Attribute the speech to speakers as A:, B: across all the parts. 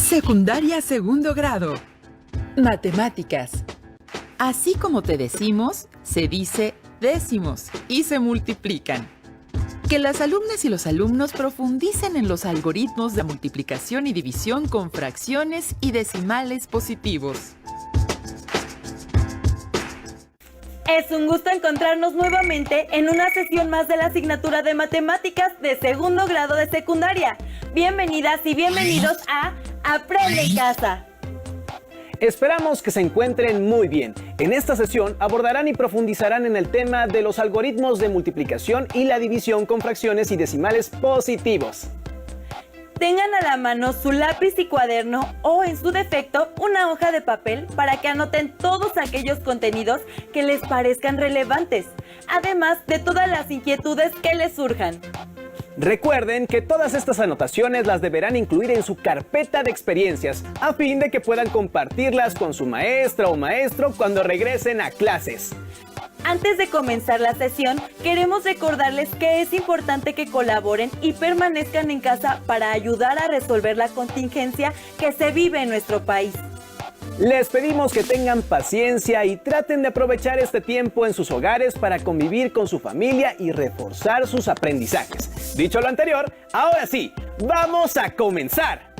A: Secundaria segundo grado. Matemáticas. Así como te decimos, se dice décimos y se multiplican. Que las alumnas y los alumnos profundicen en los algoritmos de multiplicación y división con fracciones y decimales positivos.
B: Es un gusto encontrarnos nuevamente en una sesión más de la asignatura de Matemáticas de segundo grado de secundaria. Bienvenidas y bienvenidos a Aprende en Casa.
C: Esperamos que se encuentren muy bien. En esta sesión abordarán y profundizarán en el tema de los algoritmos de multiplicación y la división con fracciones y decimales positivos.
B: Tengan a la mano su lápiz y cuaderno o, en su defecto, una hoja de papel para que anoten todos aquellos contenidos que les parezcan relevantes, además de todas las inquietudes que les surjan.
C: Recuerden que todas estas anotaciones las deberán incluir en su carpeta de experiencias a fin de que puedan compartirlas con su maestra o maestro cuando regresen a clases.
B: Antes de comenzar la sesión, queremos recordarles que es importante que colaboren y permanezcan en casa para ayudar a resolver la contingencia que se vive en nuestro país.
C: Les pedimos que tengan paciencia y traten de aprovechar este tiempo en sus hogares para convivir con su familia y reforzar sus aprendizajes. Dicho lo anterior, ahora sí, ¡vamos a comenzar!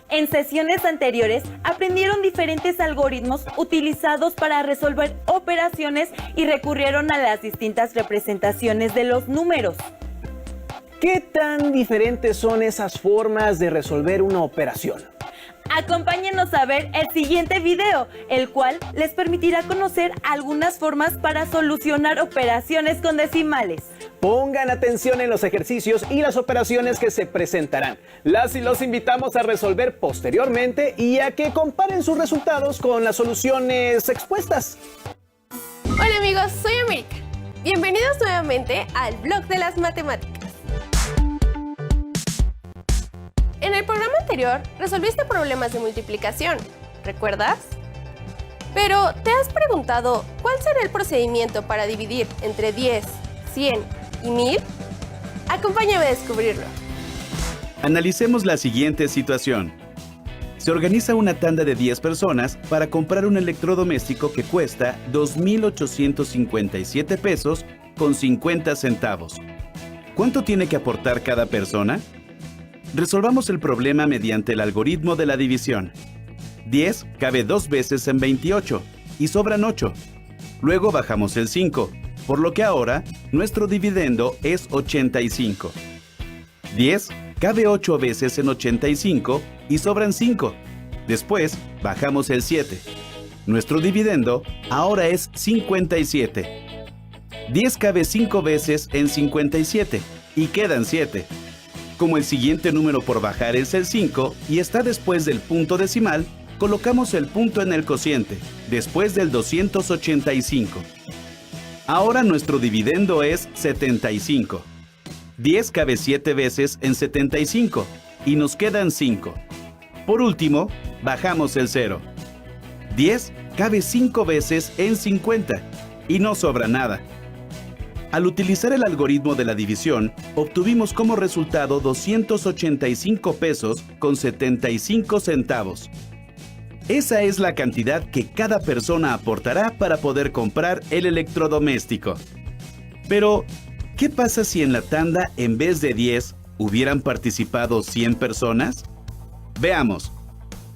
B: En sesiones anteriores aprendieron diferentes algoritmos utilizados para resolver operaciones y recurrieron a las distintas representaciones de los números.
C: ¿Qué tan diferentes son esas formas de resolver una operación?
B: Acompáñenos a ver el siguiente video, el cual les permitirá conocer algunas formas para solucionar operaciones con decimales.
C: Pongan atención en los ejercicios y las operaciones que se presentarán. Las y los invitamos a resolver posteriormente y a que comparen sus resultados con las soluciones expuestas.
D: Hola amigos, soy América. Bienvenidos nuevamente al blog de las matemáticas. En el programa anterior resolviste problemas de multiplicación, ¿recuerdas? Pero ¿te has preguntado cuál será el procedimiento para dividir entre 10, 100 y 1000? Acompáñame a descubrirlo.
E: Analicemos la siguiente situación. Se organiza una tanda de 10 personas para comprar un electrodoméstico que cuesta 2,857 pesos con 50 centavos. ¿Cuánto tiene que aportar cada persona? Resolvamos el problema mediante el algoritmo de la división. 10 cabe 2 veces en 28 y sobran 8. Luego bajamos el 5, por lo que ahora nuestro dividendo es 85. 10 cabe 8 veces en 85 y sobran 5. Después bajamos el 7. Nuestro dividendo ahora es 57. 10 cabe 5 veces en 57 y quedan 7. Como el siguiente número por bajar es el 5 y está después del punto decimal, colocamos el punto en el cociente, después del 285. Ahora nuestro dividendo es 75. 10 cabe 7 veces en 75 y nos quedan 5. Por último, bajamos el 0. 10 cabe 5 veces en 50 y no sobra nada. Al utilizar el algoritmo de la división, obtuvimos como resultado 285 pesos con 75 centavos. Esa es la cantidad que cada persona aportará para poder comprar el electrodoméstico. Pero, ¿qué pasa si en la tanda en vez de 10 hubieran participado 100 personas? Veamos.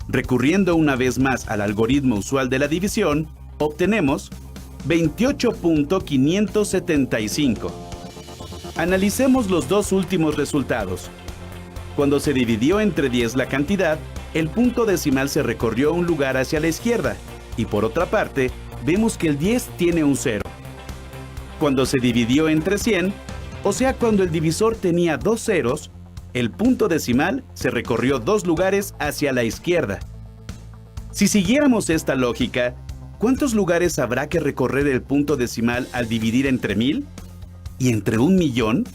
E: Recurriendo una vez más al algoritmo usual de la división, obtenemos 28.575. Analicemos los dos últimos resultados. Cuando se dividió entre 10 la cantidad, el punto decimal se recorrió un lugar hacia la izquierda, y por otra parte, vemos que el 10 tiene un 0. Cuando se dividió entre 100, o sea cuando el divisor tenía 2 ceros, el punto decimal se recorrió 2 lugares hacia la izquierda. Si siguiéramos esta lógica, ¿cuántos lugares habrá que recorrer el punto decimal al dividir entre 1000? ¿Y entre 1.000.000?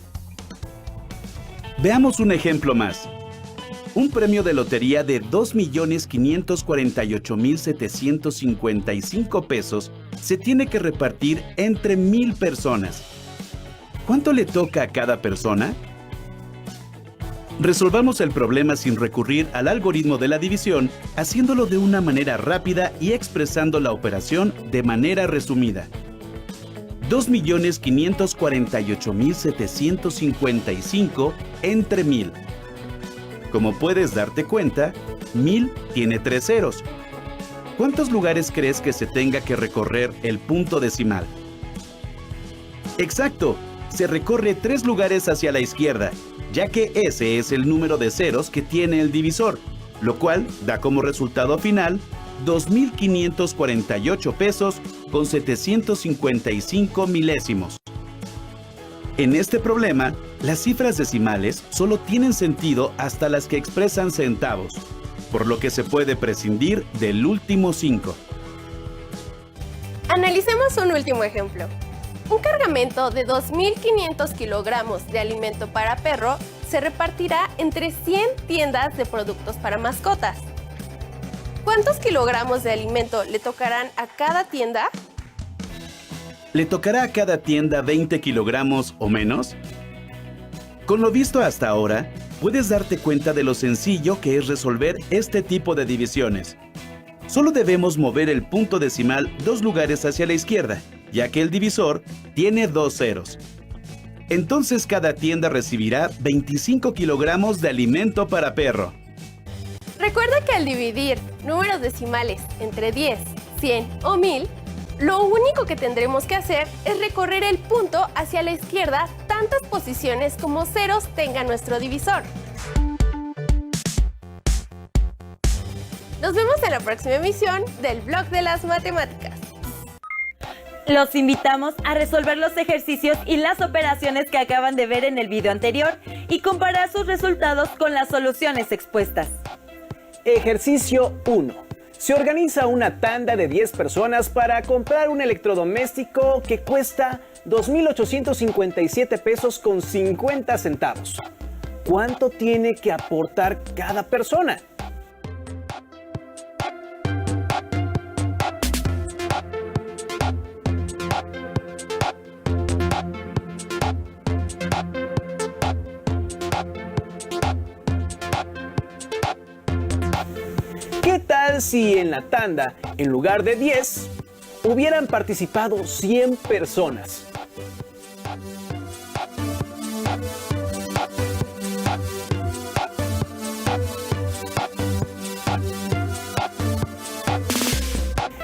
E: Veamos un ejemplo más. Un premio de lotería de 2.548.755 pesos se tiene que repartir entre 1000 personas. ¿Cuánto le toca a cada persona? Resolvamos el problema sin recurrir al algoritmo de la división, haciéndolo de una manera rápida y expresando la operación de manera resumida. 2.548.755 entre 1000. Como puedes darte cuenta, 1000 tiene 3 ceros. ¿Cuántos lugares crees que se tenga que recorrer el punto decimal? Exacto, se recorre 3 lugares hacia la izquierda, ya que ese es el número de ceros que tiene el divisor, lo cual da como resultado final 2.548 pesos con 755 milésimos. En este problema, las cifras decimales solo tienen sentido hasta las que expresan centavos, por lo que se puede prescindir del último 5.
D: Analicemos un último ejemplo. Un cargamento de 2.500 kilogramos de alimento para perro se repartirá entre 100 tiendas de productos para mascotas. ¿Cuántos kilogramos de alimento le tocarán a cada tienda?
E: ¿Le tocará a cada tienda 20 kilogramos o menos? Con lo visto hasta ahora, puedes darte cuenta de lo sencillo que es resolver este tipo de divisiones. Solo debemos mover el punto decimal 2 lugares hacia la izquierda, ya que el divisor tiene 2 ceros. Entonces cada tienda recibirá 25 kilogramos de alimento para perro.
D: Recuerda que al dividir números decimales entre 10, 100 o 1000, lo único que tendremos que hacer es recorrer el punto hacia la izquierda tantas posiciones como ceros tenga nuestro divisor. Nos vemos en la próxima emisión del Blog de las Matemáticas.
B: Los invitamos a resolver los ejercicios y las operaciones que acaban de ver en el video anterior y comparar sus resultados con las soluciones expuestas.
C: Ejercicio 1. Se organiza una tanda de 10 personas para comprar un electrodoméstico que cuesta 2.857 pesos con 50 centavos. ¿Cuánto tiene que aportar cada persona? ¿Qué tal si en la tanda, en lugar de 10, hubieran participado 100 personas?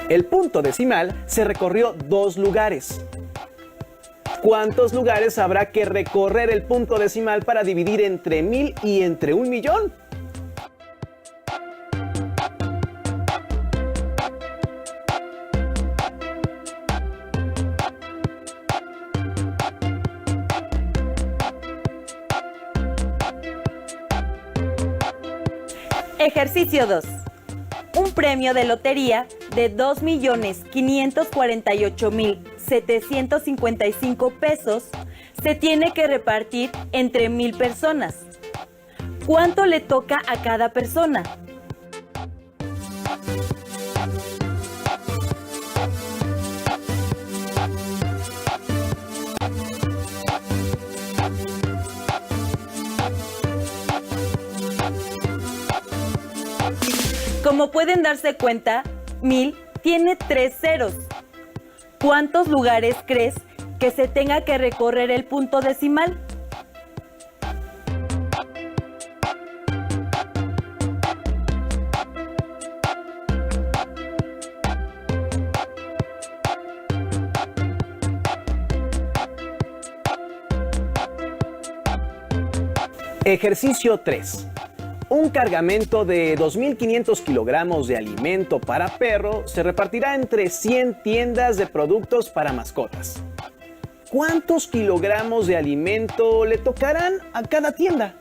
C: El punto decimal se recorrió 2 lugares. ¿Cuántos lugares habrá que recorrer el punto decimal para dividir entre 1000 y entre 1.000.000?
B: Ejercicio 2. Un premio de lotería de 2.548.755 pesos se tiene que repartir entre 1000 personas. ¿Cuánto le toca a cada persona? Como pueden darse cuenta, 1000 tiene 3 ceros. ¿Cuántos lugares crees que se tenga que recorrer el punto decimal?
C: Ejercicio 3. Un cargamento de 2.500 kilogramos de alimento para perro se repartirá entre 100 tiendas de productos para mascotas. ¿Cuántos kilogramos de alimento le tocarán a cada tienda?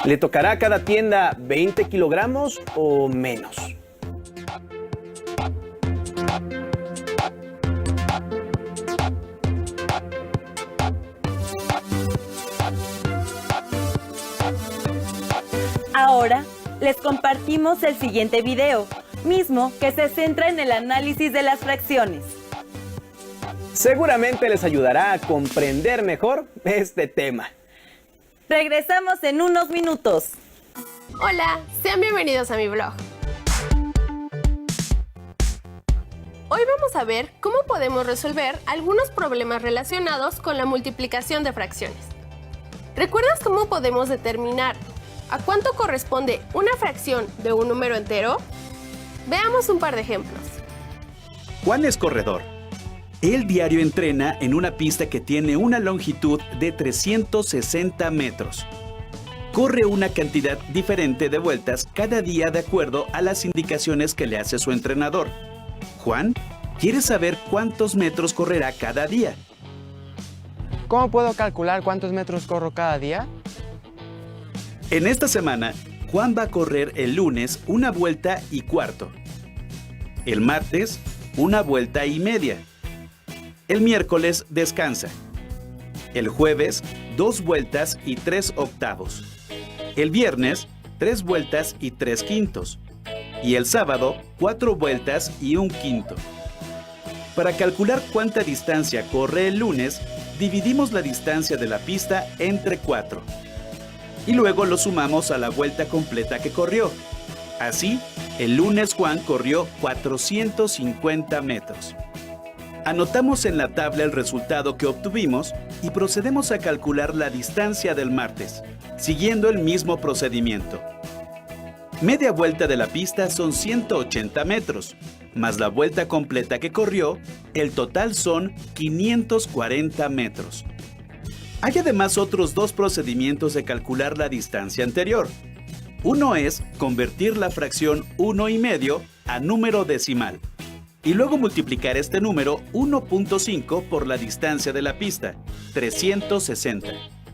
C: ¿Le tocará a cada tienda 20 kilogramos o menos?
B: Ahora, les compartimos el siguiente video, mismo que se centra en el análisis de las fracciones.
C: Seguramente les ayudará a comprender mejor este tema.
B: Regresamos en unos minutos.
D: Hola, sean bienvenidos a mi blog. Hoy vamos a ver cómo podemos resolver algunos problemas relacionados con la multiplicación de fracciones. ¿Recuerdas cómo podemos determinar a cuánto corresponde una fracción de un número entero? Veamos un par de ejemplos.
E: Juan es corredor. Él diario entrena en una pista que tiene una longitud de 360 metros. Corre una cantidad diferente de vueltas cada día de acuerdo a las indicaciones que le hace su entrenador. Juan quiere saber cuántos metros correrá cada día.
F: ¿Cómo puedo calcular cuántos metros corro cada día?
E: En esta semana, Juan va a correr el lunes 1 vuelta y cuarto. El martes, 1 vuelta y media. El miércoles descansa. El jueves, 2 vueltas y 3 octavos. El viernes, 3 vueltas y 3 quintos. Y el sábado, 4 vueltas y 1 quinto. Para calcular cuánta distancia corre el lunes, dividimos la distancia de la pista entre 4. Y luego lo sumamos a la vuelta completa que corrió. Así, el lunes Juan corrió 450 metros. Anotamos en la tabla el resultado que obtuvimos y procedemos a calcular la distancia del martes, siguiendo el mismo procedimiento. Media vuelta de la pista son 180 metros, más la vuelta completa que corrió, el total son 540 metros. Hay además otros 2 procedimientos de calcular la distancia anterior. Uno es convertir la fracción 1,5 a número decimal y luego multiplicar este número 1.5 por la distancia de la pista, 360.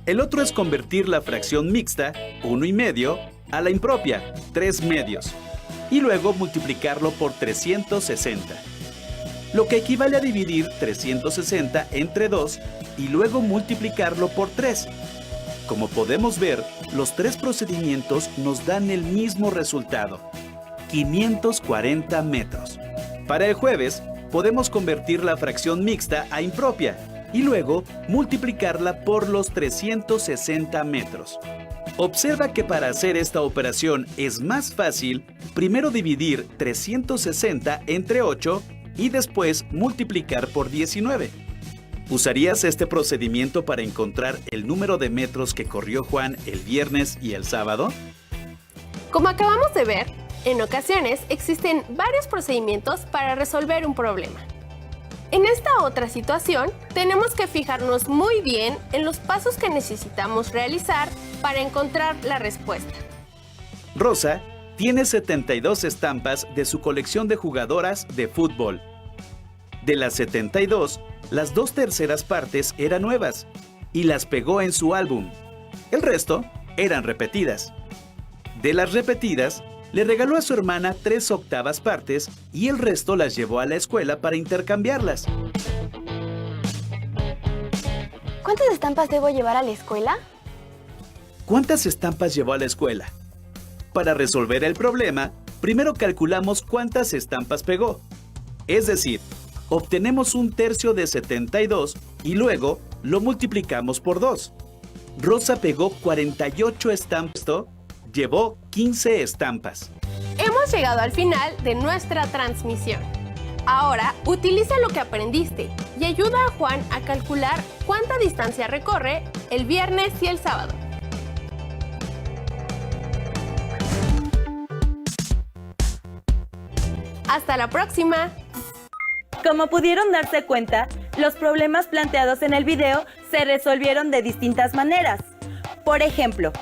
E: El otro es convertir la fracción mixta, 1,5, a la impropia, 3 medios, y luego multiplicarlo por 360, lo que equivale a dividir 360 entre 2 y luego multiplicarlo por 3. Como podemos ver, los 3 procedimientos nos dan el mismo resultado, 540 metros. Para el jueves, podemos convertir la fracción mixta a impropia y luego multiplicarla por los 360 metros. Observa que para hacer esta operación es más fácil primero dividir 360 entre 8 y después multiplicar por 19. ¿Usarías este procedimiento para encontrar el número de metros que corrió Juan el viernes y el sábado?
D: Como acabamos de ver, en ocasiones existen varios procedimientos para resolver un problema. En esta otra situación, tenemos que fijarnos muy bien en los pasos que necesitamos realizar para encontrar la respuesta.
E: Rosa tiene 72 estampas de su colección de jugadoras de fútbol. De las 72, las 2 terceras partes eran nuevas y las pegó en su álbum. El resto eran repetidas. De las repetidas, le regaló a su hermana 3 octavas partes y el resto las llevó a la escuela para intercambiarlas.
G: ¿Cuántas estampas debo llevar a la escuela?
E: ¿Cuántas estampas llevó a la escuela? Para resolver el problema, primero calculamos cuántas estampas pegó. Es decir, obtenemos 1/3 de 72 y luego lo multiplicamos por 2. Rosa pegó 48 estampas, llevó 15 estampas.
D: Hemos llegado al final de nuestra transmisión. Ahora utiliza lo que aprendiste y ayuda a Juan a calcular cuánta distancia recorre el viernes y el sábado. ¡Hasta la próxima!
B: Como pudieron darse cuenta, los problemas planteados en el video se resolvieron de distintas maneras. Por ejemplo,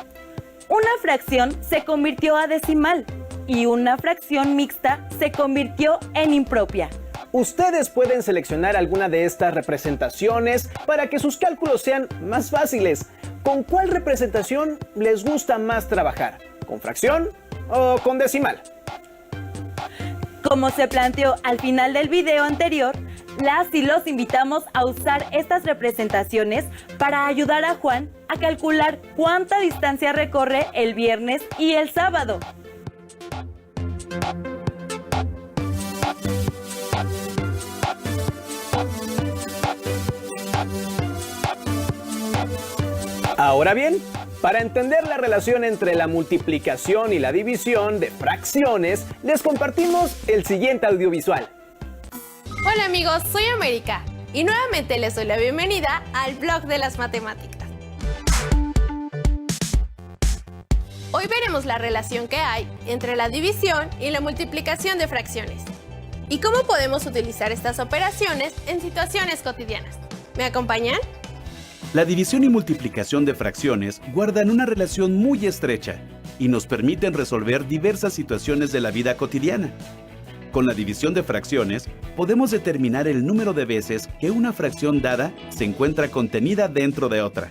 B: una fracción se convirtió a decimal y una fracción mixta se convirtió en impropia.
C: Ustedes pueden seleccionar alguna de estas representaciones para que sus cálculos sean más fáciles. ¿Con cuál representación les gusta más trabajar? ¿Con fracción o con decimal?
B: Como se planteó al final del video anterior, Las y los invitamos a usar estas representaciones para ayudar a Juan a calcular cuánta distancia recorre el viernes y el sábado.
C: Ahora bien, para entender la relación entre la multiplicación y la división de fracciones, les compartimos el siguiente audiovisual.
D: Hola amigos, soy América y nuevamente les doy la bienvenida al blog de las matemáticas. Hoy veremos la relación que hay entre la división y la multiplicación de fracciones y cómo podemos utilizar estas operaciones en situaciones cotidianas. ¿Me acompañan?
E: La división y multiplicación de fracciones guardan una relación muy estrecha y nos permiten resolver diversas situaciones de la vida cotidiana. Con la división de fracciones, podemos determinar el número de veces que una fracción dada se encuentra contenida dentro de otra.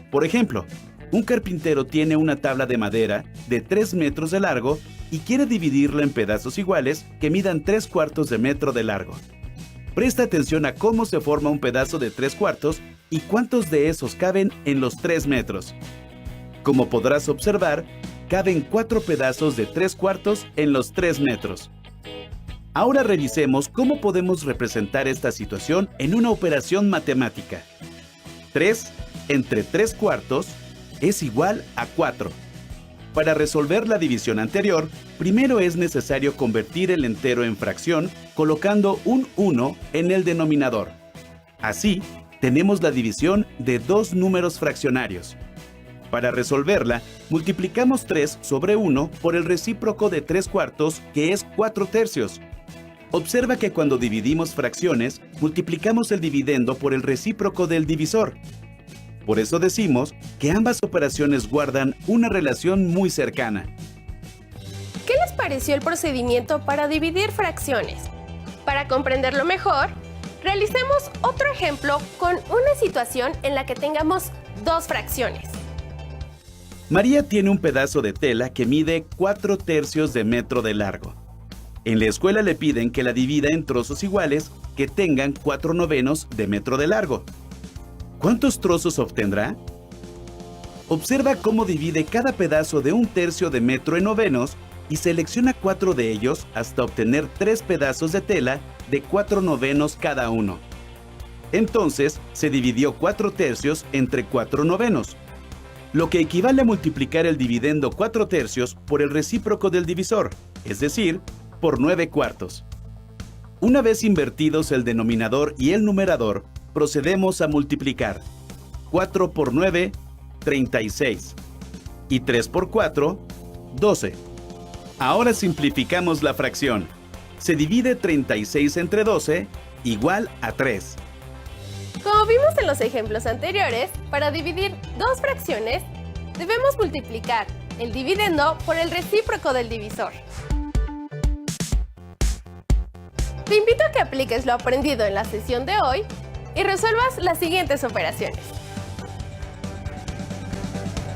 E: Por ejemplo, un carpintero tiene una tabla de madera de 3 metros de largo y quiere dividirla en pedazos iguales que midan 3/4 de metro de largo. Presta atención a cómo se forma un pedazo de 3/4 y cuántos de esos caben en los 3 metros. Como podrás observar, caben 4 pedazos de 3/4 en los 3 metros. Ahora revisemos cómo podemos representar esta situación en una operación matemática. 3 entre 3/4 es igual a 4. Para resolver la división anterior, primero es necesario convertir el entero en fracción colocando un 1 en el denominador. Así, tenemos la división de dos números fraccionarios. Para resolverla, multiplicamos 3 sobre 1 por el recíproco de 3/4, que es 4/3. Observa que cuando dividimos fracciones, multiplicamos el dividendo por el recíproco del divisor. Por eso decimos que ambas operaciones guardan una relación muy cercana.
D: ¿Qué les pareció el procedimiento para dividir fracciones? Para comprenderlo mejor, realicemos otro ejemplo con una situación en la que tengamos dos fracciones.
E: María tiene un pedazo de tela que mide 4/3 de metro de largo. En la escuela le piden que la divida en trozos iguales que tengan 4/9 de metro de largo. ¿Cuántos trozos obtendrá? Observa cómo divide cada pedazo de 1/3 de metro en novenos y selecciona 4 de ellos hasta obtener 3 pedazos de tela de 4/9 cada uno. Entonces, se dividió 4/3 entre 4/9, lo que equivale a multiplicar el dividendo 4/3 por el recíproco del divisor, es decir, por 9/4. Una vez invertidos el denominador y el numerador, procedemos a multiplicar. 4 por 9, 36. Y 3 por 4, 12. Ahora simplificamos la fracción. Se divide 36 entre 12, igual a 3.
D: Como vimos en los ejemplos anteriores, para dividir dos fracciones, debemos multiplicar el dividendo por el recíproco del divisor. Te invito a que apliques lo aprendido en la sesión de hoy y resuelvas las siguientes operaciones.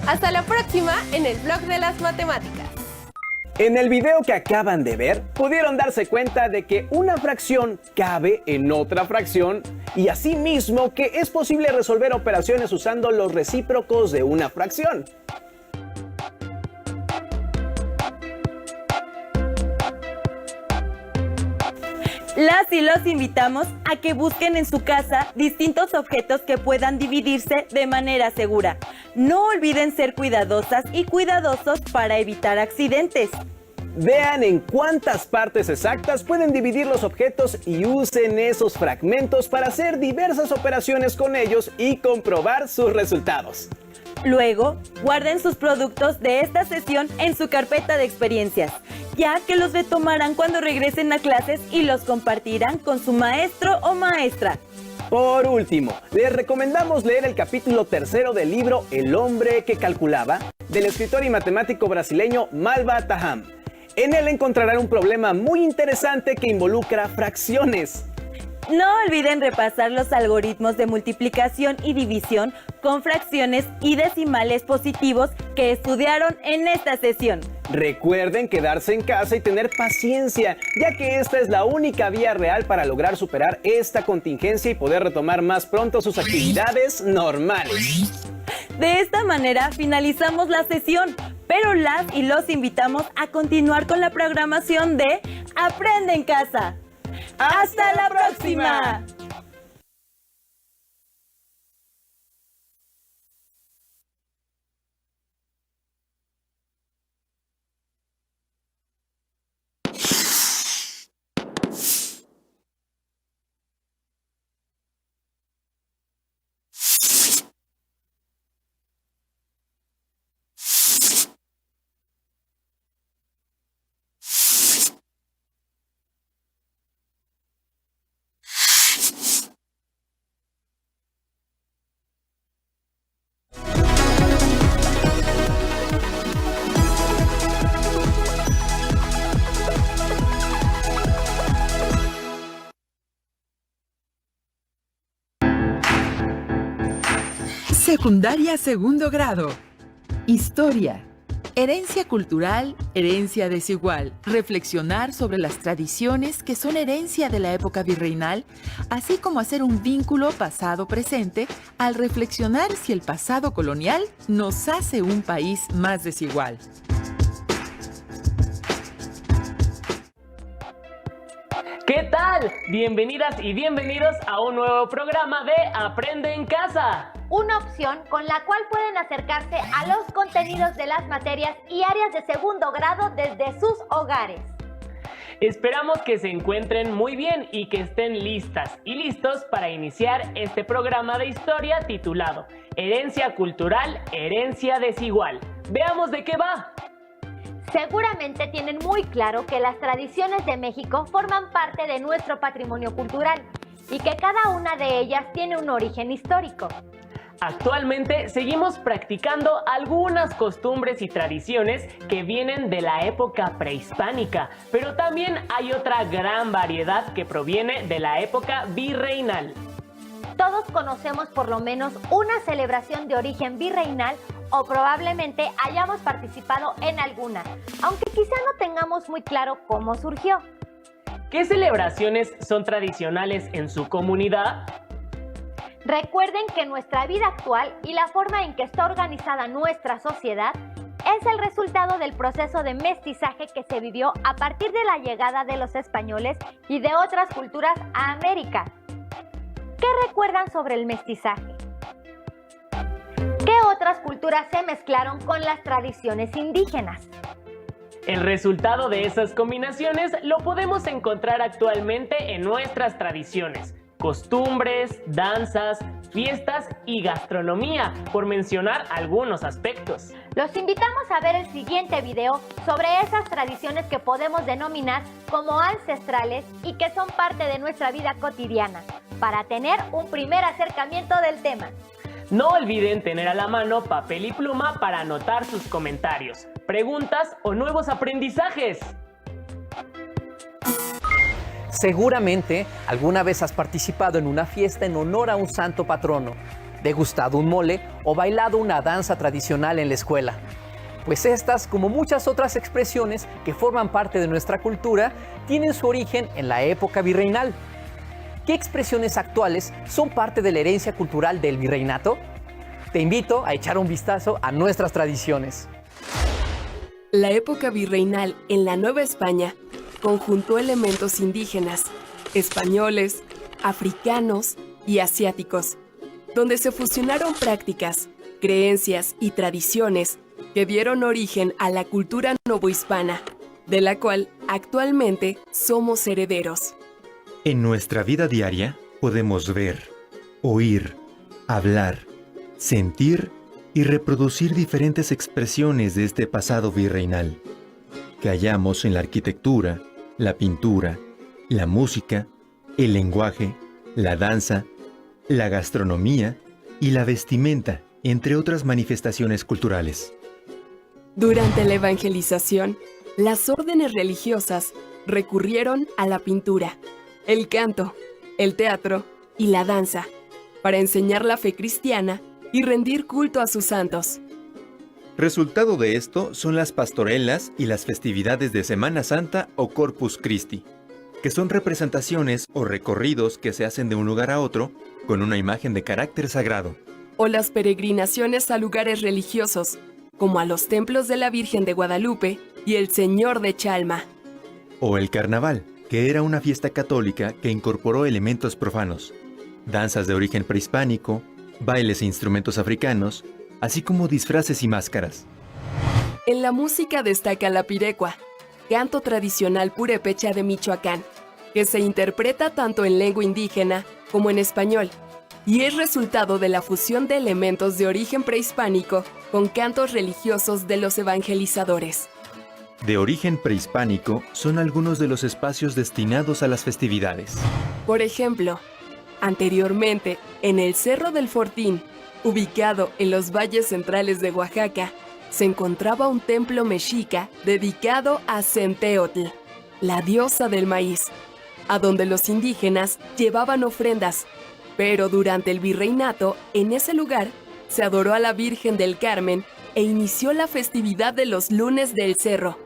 D: Hasta la próxima en el blog de las matemáticas.
C: En el video que acaban de ver, pudieron darse cuenta de que una fracción cabe en otra fracción y asimismo que es posible resolver operaciones usando los recíprocos de una fracción.
B: Las y los invitamos a que busquen en su casa distintos objetos que puedan dividirse de manera segura. No olviden ser cuidadosas y cuidadosos para evitar accidentes.
C: Vean en cuántas partes exactas pueden dividir los objetos y usen esos fragmentos para hacer diversas operaciones con ellos y comprobar sus resultados.
B: Luego, guarden sus productos de esta sesión en su carpeta de experiencias, ya que los retomarán cuando regresen a clases y los compartirán con su maestro o maestra.
C: Por último, les recomendamos leer el capítulo 3 del libro El hombre que calculaba, del escritor y matemático brasileño Malva Taham. En él encontrarán un problema muy interesante que involucra fracciones.
B: No olviden repasar los algoritmos de multiplicación y división con fracciones y decimales positivos que estudiaron en esta sesión.
C: Recuerden quedarse en casa y tener paciencia, ya que esta es la única vía real para lograr superar esta contingencia y poder retomar más pronto sus actividades normales.
B: De esta manera finalizamos la sesión, pero las y los invitamos a continuar con la programación de Aprende en Casa. ¡Hasta la próxima!
A: Secundaria segundo grado. Historia. Herencia cultural, herencia desigual. Reflexionar sobre las tradiciones que son herencia de la época virreinal, así como hacer un vínculo pasado-presente al reflexionar si el pasado colonial nos hace un país más desigual.
H: ¿Qué tal? Bienvenidas y bienvenidos a un nuevo programa de Aprende en Casa.
I: Una opción con la cual pueden acercarse a los contenidos de las materias y áreas de segundo grado desde sus hogares.
H: Esperamos que se encuentren muy bien y que estén listas y listos para iniciar este programa de historia titulado Herencia cultural, herencia desigual. Veamos de qué va.
I: Seguramente tienen muy claro que las tradiciones de México forman parte de nuestro patrimonio cultural y que cada una de ellas tiene un origen histórico.
H: Actualmente seguimos practicando algunas costumbres y tradiciones que vienen de la época prehispánica, pero también hay otra gran variedad que proviene de la época virreinal.
I: Todos conocemos por lo menos una celebración de origen virreinal o probablemente hayamos participado en alguna, aunque quizá no tengamos muy claro cómo surgió.
H: ¿Qué celebraciones son tradicionales en su comunidad?
I: Recuerden que nuestra vida actual y la forma en que está organizada nuestra sociedad es el resultado del proceso de mestizaje que se vivió a partir de la llegada de los españoles y de otras culturas a América. ¿Qué recuerdan sobre el mestizaje? ¿Qué otras culturas se mezclaron con las tradiciones indígenas?
H: El resultado de esas combinaciones lo podemos encontrar actualmente en nuestras tradiciones, costumbres, danzas, fiestas y gastronomía, por mencionar algunos aspectos.
I: Los invitamos a ver el siguiente video sobre esas tradiciones que podemos denominar como ancestrales y que son parte de nuestra vida cotidiana, para tener un primer acercamiento del tema.
H: No olviden tener a la mano papel y pluma para anotar sus comentarios, preguntas o nuevos aprendizajes.
J: Seguramente alguna vez has participado en una fiesta en honor a un santo patrono, degustado un mole o bailado una danza tradicional en la escuela. Pues estas, como muchas otras expresiones que forman parte de nuestra cultura, tienen su origen en la época virreinal. ¿Qué expresiones actuales son parte de la herencia cultural del virreinato? Te invito a echar un vistazo a nuestras tradiciones.
K: La época virreinal en la Nueva España conjuntó elementos indígenas, españoles, africanos y asiáticos, donde se fusionaron prácticas, creencias y tradiciones que dieron origen a la cultura novohispana, de la cual actualmente somos herederos.
L: En nuestra vida diaria podemos ver, oír, hablar, sentir y reproducir diferentes expresiones de este pasado virreinal, que hallamos en la arquitectura, la pintura, la música, el lenguaje, la danza, la gastronomía y la vestimenta, entre otras manifestaciones culturales.
K: Durante la evangelización, las órdenes religiosas recurrieron a la pintura, el canto, el teatro y la danza para enseñar la fe cristiana y rendir culto a sus santos.
L: Resultado de esto son las pastorelas y las festividades de Semana Santa o Corpus Christi, que son representaciones o recorridos que se hacen de un lugar a otro con una imagen de carácter sagrado.
K: O las peregrinaciones a lugares religiosos, como a los templos de la Virgen de Guadalupe y el Señor de Chalma.
L: O el carnaval, que era una fiesta católica que incorporó elementos profanos, danzas de origen prehispánico, bailes e instrumentos africanos, así como disfraces y máscaras.
K: En la música destaca la pirecua, canto tradicional purépecha de Michoacán, que se interpreta tanto en lengua indígena como en español, y es resultado de la fusión de elementos de origen prehispánico con cantos religiosos de los evangelizadores.
L: De origen prehispánico son algunos de los espacios destinados a las festividades.
K: Por ejemplo, anteriormente, en el Cerro del Fortín, ubicado en los valles centrales de Oaxaca, se encontraba un templo mexica dedicado a Centeotl, la diosa del maíz, a donde los indígenas llevaban ofrendas, pero durante el virreinato, en ese lugar, se adoró a la Virgen del Carmen e inició la festividad de los lunes del cerro,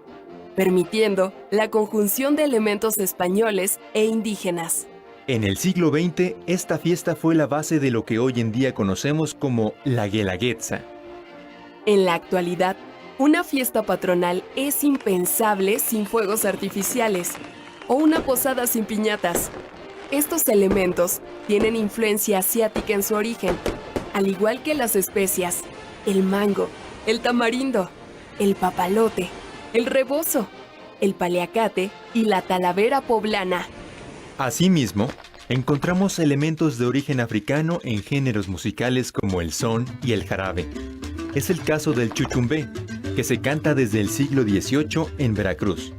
K: permitiendo la conjunción de elementos españoles e indígenas.
L: En el siglo XX, esta fiesta fue la base de lo que hoy en día conocemos como la Guelaguetza.
K: En la actualidad, una fiesta patronal es impensable sin fuegos artificiales o una posada sin piñatas. Estos elementos tienen influencia asiática en su origen, al igual que las especias, el mango, el tamarindo, el papalote, el rebozo, el paliacate y la talavera poblana.
L: Asimismo, encontramos elementos de origen africano en géneros musicales como el son y el jarabe. Es el caso del chuchumbé, que se canta desde el siglo XVIII en Veracruz.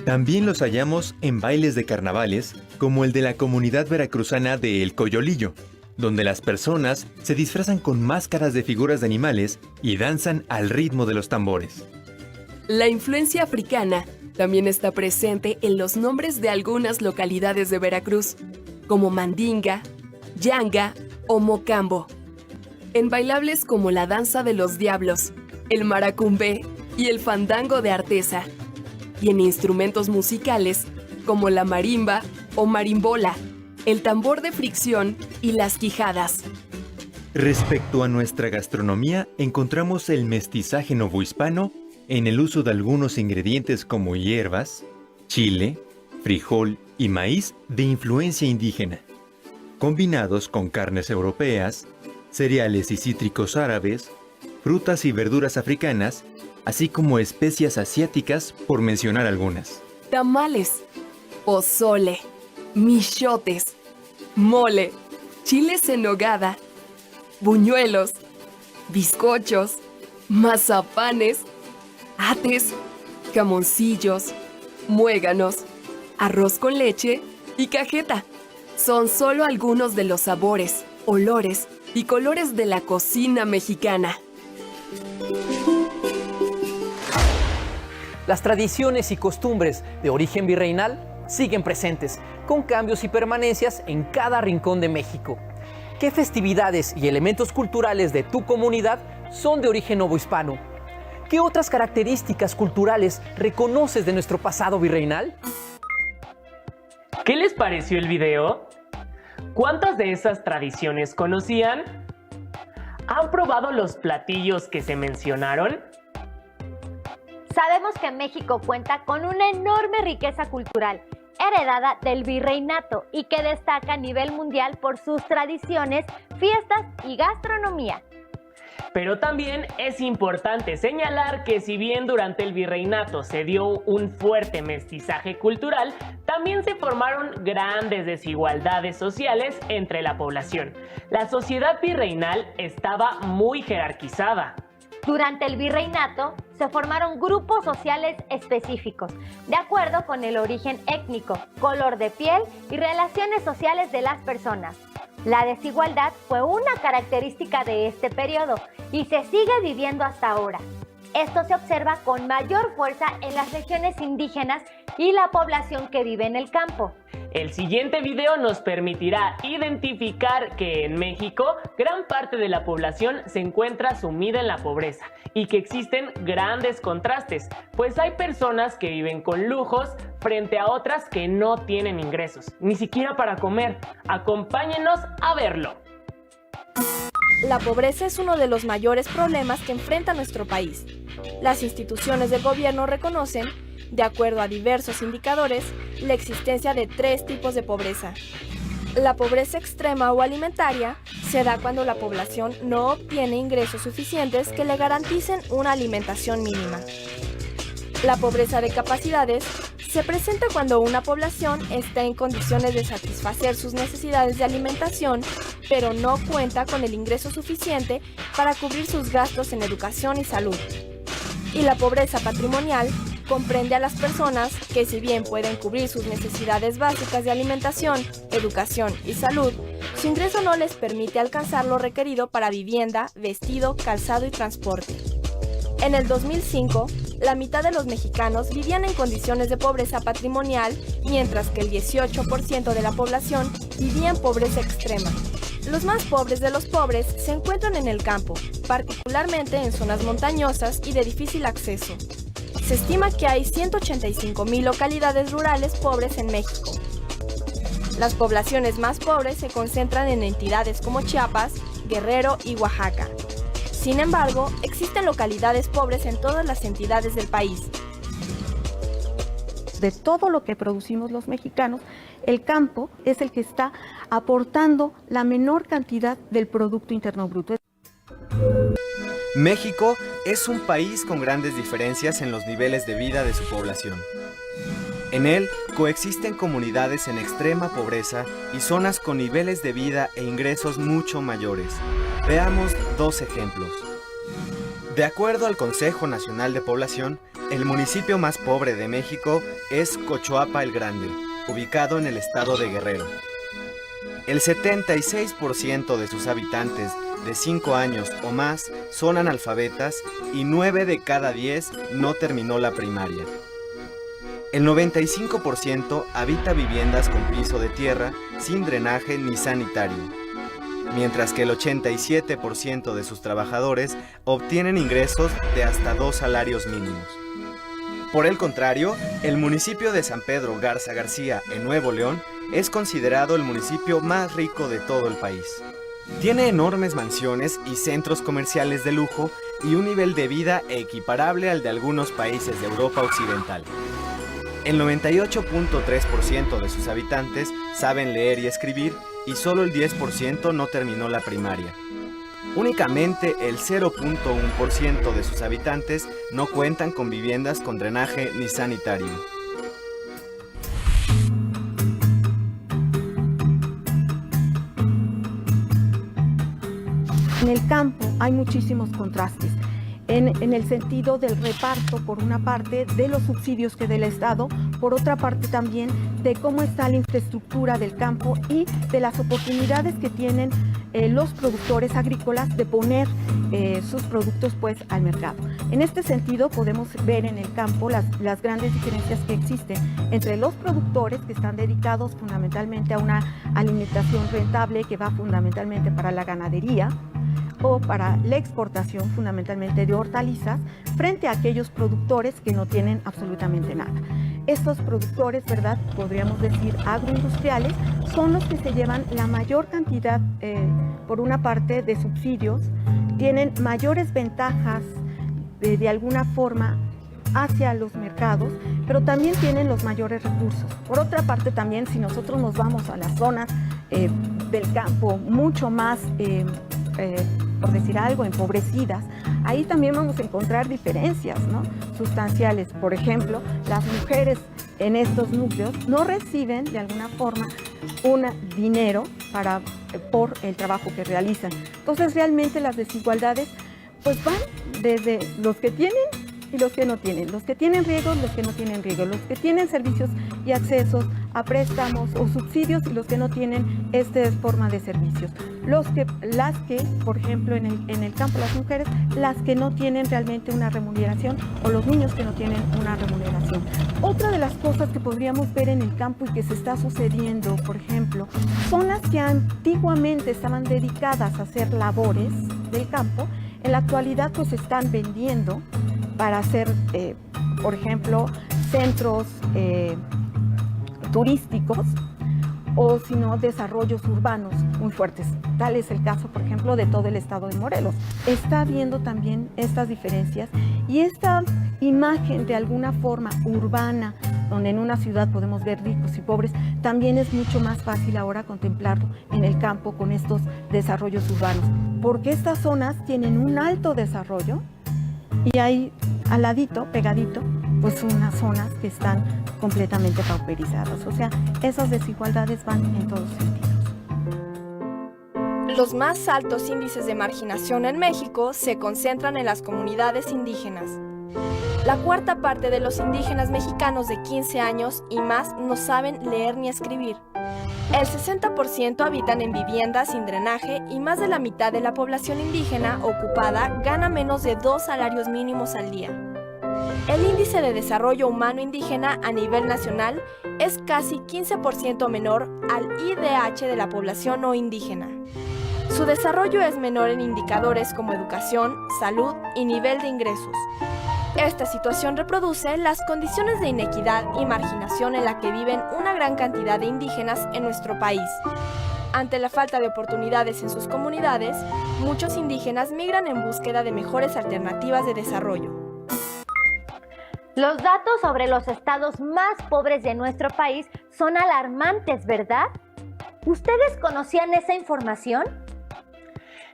L: También los hallamos en bailes de carnavales, como el de la comunidad veracruzana de El Coyolillo, donde las personas se disfrazan con máscaras de figuras de animales y danzan al ritmo de los tambores.
K: La influencia africana también está presente en los nombres de algunas localidades de Veracruz, como Mandinga, Yanga o Mocambo. En bailables como la danza de los diablos, el maracumbé y el fandango de Artesa. Y en instrumentos musicales como la marimba o marimbola, el tambor de fricción y las quijadas.
L: Respecto a nuestra gastronomía, encontramos el mestizaje novohispano en el uso de algunos ingredientes como hierbas, chile, frijol y maíz de influencia indígena, combinados con carnes europeas, cereales y cítricos árabes, frutas y verduras africanas, así como especias asiáticas, por mencionar algunas.
K: Tamales, pozole, michotes, mole, chiles en nogada, buñuelos, bizcochos, mazapanes, ates, jamoncillos, muéganos, arroz con leche y cajeta. Son solo algunos de los sabores, olores y colores de la cocina mexicana.
J: Las tradiciones y costumbres de origen virreinal siguen presentes, con cambios y permanencias en cada rincón de México. ¿Qué festividades y elementos culturales de tu comunidad son de origen novohispano? ¿Qué otras características culturales reconoces de nuestro pasado virreinal?
H: ¿Qué les pareció el video? ¿Cuántas de esas tradiciones conocían? ¿Han probado los platillos que se mencionaron?
I: Sabemos que México cuenta con una enorme riqueza cultural, heredada del virreinato y que destaca a nivel mundial por sus tradiciones, fiestas y gastronomía.
H: Pero también es importante señalar que si bien durante el virreinato se dio un fuerte mestizaje cultural, también se formaron grandes desigualdades sociales entre la población. La sociedad virreinal estaba muy jerarquizada.
I: Durante el virreinato se formaron grupos sociales específicos, de acuerdo con el origen étnico, color de piel y relaciones sociales de las personas. La desigualdad fue una característica de este periodo y se sigue viviendo hasta ahora. Esto se observa con mayor fuerza en las regiones indígenas y la población que vive en el campo.
H: El siguiente video nos permitirá identificar que en México gran parte de la población se encuentra sumida en la pobreza y que existen grandes contrastes, pues hay personas que viven con lujos frente a otras que no tienen ingresos, ni siquiera para comer. Acompáñenos a verlo.
M: La pobreza es uno de los mayores problemas que enfrenta nuestro país. Las instituciones del gobierno reconocen, de acuerdo a diversos indicadores, la existencia de 3 tipos de pobreza. La pobreza extrema o alimentaria se da cuando la población no obtiene ingresos suficientes que le garanticen una alimentación mínima. La pobreza de capacidades se presenta cuando una población está en condiciones de satisfacer sus necesidades de alimentación, pero no cuenta con el ingreso suficiente para cubrir sus gastos en educación y salud. Y la pobreza patrimonial comprende a las personas que, si bien pueden cubrir sus necesidades básicas de alimentación, educación y salud, su ingreso no les permite alcanzar lo requerido para vivienda, vestido, calzado y transporte. En el 2005, la mitad de los mexicanos vivían en condiciones de pobreza patrimonial, mientras que el 18% de la población vivía en pobreza extrema. Los más pobres de los pobres se encuentran en el campo, particularmente en zonas montañosas y de difícil acceso. Se estima que hay 185,000 localidades rurales pobres en México. Las poblaciones más pobres se concentran en entidades como Chiapas, Guerrero y Oaxaca. Sin embargo, existen localidades pobres en todas las entidades del país.
N: De todo lo que producimos los mexicanos, el campo es el que está aportando la menor cantidad del Producto Interno Bruto.
O: México es un país con grandes diferencias en los niveles de vida de su población. En él coexisten comunidades en extrema pobreza y zonas con niveles de vida e ingresos mucho mayores. Veamos 2 ejemplos. De acuerdo al Consejo Nacional de Población, el municipio más pobre de México es Cochoapa el Grande, ubicado en el estado de Guerrero. El 76% de sus habitantes de 5 años o más son analfabetas y 9 de cada 10 no terminó la primaria. El 95% habita viviendas con piso de tierra, sin drenaje ni sanitario, mientras que el 87% de sus trabajadores obtienen ingresos de hasta 2 salarios mínimos. Por el contrario, el municipio de San Pedro Garza García, en Nuevo León, es considerado el municipio más rico de todo el país. Tiene enormes mansiones y centros comerciales de lujo y un nivel de vida equiparable al de algunos países de Europa Occidental. El 98.3% de sus habitantes saben leer y escribir y solo el 10% no terminó la primaria. Únicamente el 0.1% de sus habitantes no cuentan con viviendas con drenaje ni sanitario.
N: En el campo hay muchísimos contrastes. En el sentido del reparto, por una parte, de los subsidios que da el Estado, por otra parte también de cómo está la infraestructura del campo y de las oportunidades que tienen los productores agrícolas de poner sus productos pues al mercado. En este sentido podemos ver en el campo las grandes diferencias que existen entre los productores que están dedicados fundamentalmente a una alimentación rentable que va fundamentalmente para la ganadería, o para la exportación fundamentalmente de hortalizas, frente a aquellos productores que no tienen absolutamente nada. Estos productores, ¿verdad?, podríamos decir agroindustriales, son los que se llevan la mayor cantidad, por una parte, de subsidios, tienen mayores ventajas de alguna forma hacia los mercados, pero también tienen los mayores recursos. Por otra parte, también si nosotros nos vamos a las zonas del campo mucho más por decir algo, empobrecidas, ahí también vamos a encontrar diferencias, ¿no?, sustanciales. Por ejemplo, las mujeres en estos núcleos no reciben de alguna forma un dinero por el trabajo que realizan. Entonces realmente las desigualdades pues van desde los que tienen y los que no tienen, los que tienen riegos, los que no tienen riegos, los que tienen servicios y accesos a préstamos o subsidios y los que no tienen esta forma de servicios. Las que, por ejemplo, en el campo, las mujeres, las que no tienen realmente una remuneración, o los niños que no tienen una remuneración. Otra de las cosas que podríamos ver en el campo y que se está sucediendo, por ejemplo, zonas que antiguamente estaban dedicadas a hacer labores del campo, en la actualidad pues se están vendiendo para hacer, por ejemplo, centros turísticos, o si no, desarrollos urbanos muy fuertes. Tal es el caso, por ejemplo, de todo el estado de Morelos. Está habiendo también estas diferencias y esta imagen de alguna forma urbana, donde en una ciudad podemos ver ricos y pobres, también es mucho más fácil ahora contemplarlo en el campo con estos desarrollos urbanos, porque estas zonas tienen un alto desarrollo y hay al ladito, pegadito, pues unas zonas que están completamente pauperizadas. O sea, esas desigualdades van en todos sentidos.
M: Los más altos índices de marginación en México se concentran en las comunidades indígenas. La cuarta parte de los indígenas mexicanos de 15 años y más no saben leer ni escribir. El 60% habitan en viviendas sin drenaje y más de la mitad de la población indígena ocupada gana menos de 2 salarios mínimos al día. El índice de desarrollo humano indígena a nivel nacional es casi 15% menor al IDH de la población no indígena. Su desarrollo es menor en indicadores como educación, salud y nivel de ingresos. Esta situación reproduce las condiciones de inequidad y marginación en la que viven una gran cantidad de indígenas en nuestro país. Ante la falta de oportunidades en sus comunidades, muchos indígenas migran en búsqueda de mejores alternativas de desarrollo.
I: Los datos sobre los estados más pobres de nuestro país son alarmantes, ¿verdad? ¿Ustedes conocían esa información?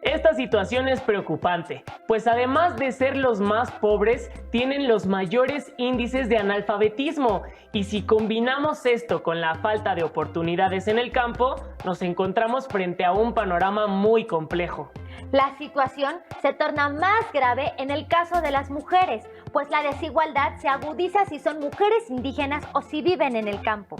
H: Esta situación es preocupante, pues además de ser los más pobres, tienen los mayores índices de analfabetismo. Y si combinamos esto con la falta de oportunidades en el campo, nos encontramos frente a un panorama muy complejo.
I: La situación se torna más grave en el caso de las mujeres, pues la desigualdad se agudiza si son mujeres indígenas o si viven en el campo.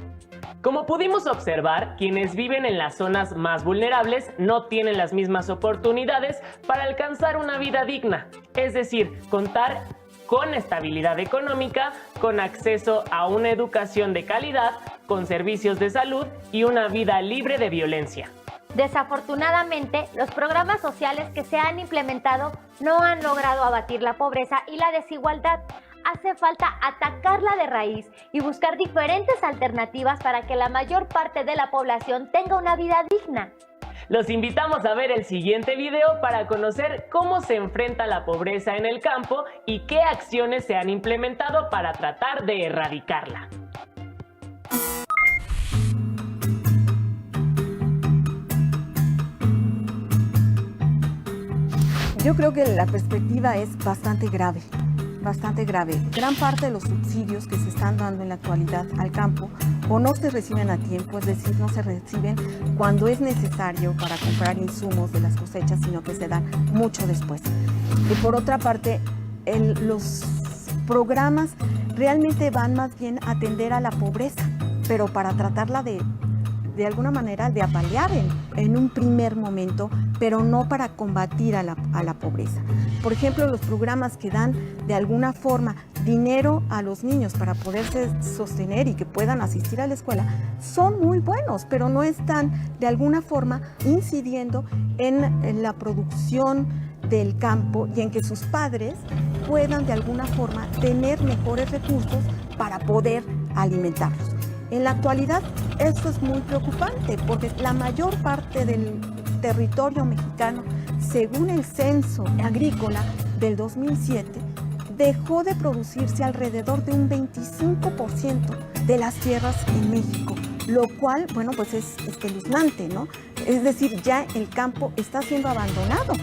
H: Como pudimos observar, quienes viven en las zonas más vulnerables no tienen las mismas oportunidades para alcanzar una vida digna, es decir, contar con estabilidad económica, con acceso a una educación de calidad, con servicios de salud y una vida libre de violencia.
I: Desafortunadamente, los programas sociales que se han implementado no han logrado abatir la pobreza y la desigualdad. Hace falta atacarla de raíz y buscar diferentes alternativas para que la mayor parte de la población tenga una vida digna.
H: Los invitamos a ver el siguiente video para conocer cómo se enfrenta la pobreza en el campo y qué acciones se han implementado para tratar de erradicarla.
N: Yo creo que la perspectiva es bastante grave. Gran parte de los subsidios que se están dando en la actualidad al campo o no se reciben a tiempo, es decir, no se reciben cuando es necesario para comprar insumos de las cosechas, sino que se dan mucho después. Y por otra parte, los programas realmente van más bien a atender a la pobreza, pero para tratarla de alguna manera de apalear en un primer momento, pero no para combatir a la pobreza. Por ejemplo, los programas que dan de alguna forma dinero a los niños para poderse sostener y que puedan asistir a la escuela son muy buenos, pero no están de alguna forma incidiendo en la producción del campo y en que sus padres puedan de alguna forma tener mejores recursos para poder alimentarlos. En la actualidad esto es muy preocupante porque la mayor parte del territorio mexicano, según el censo agrícola del 2007, dejó de producirse alrededor de un 25% de las tierras en México, lo cual, bueno, pues es espeluznante, ¿no? Es decir, ya el campo está siendo abandonado.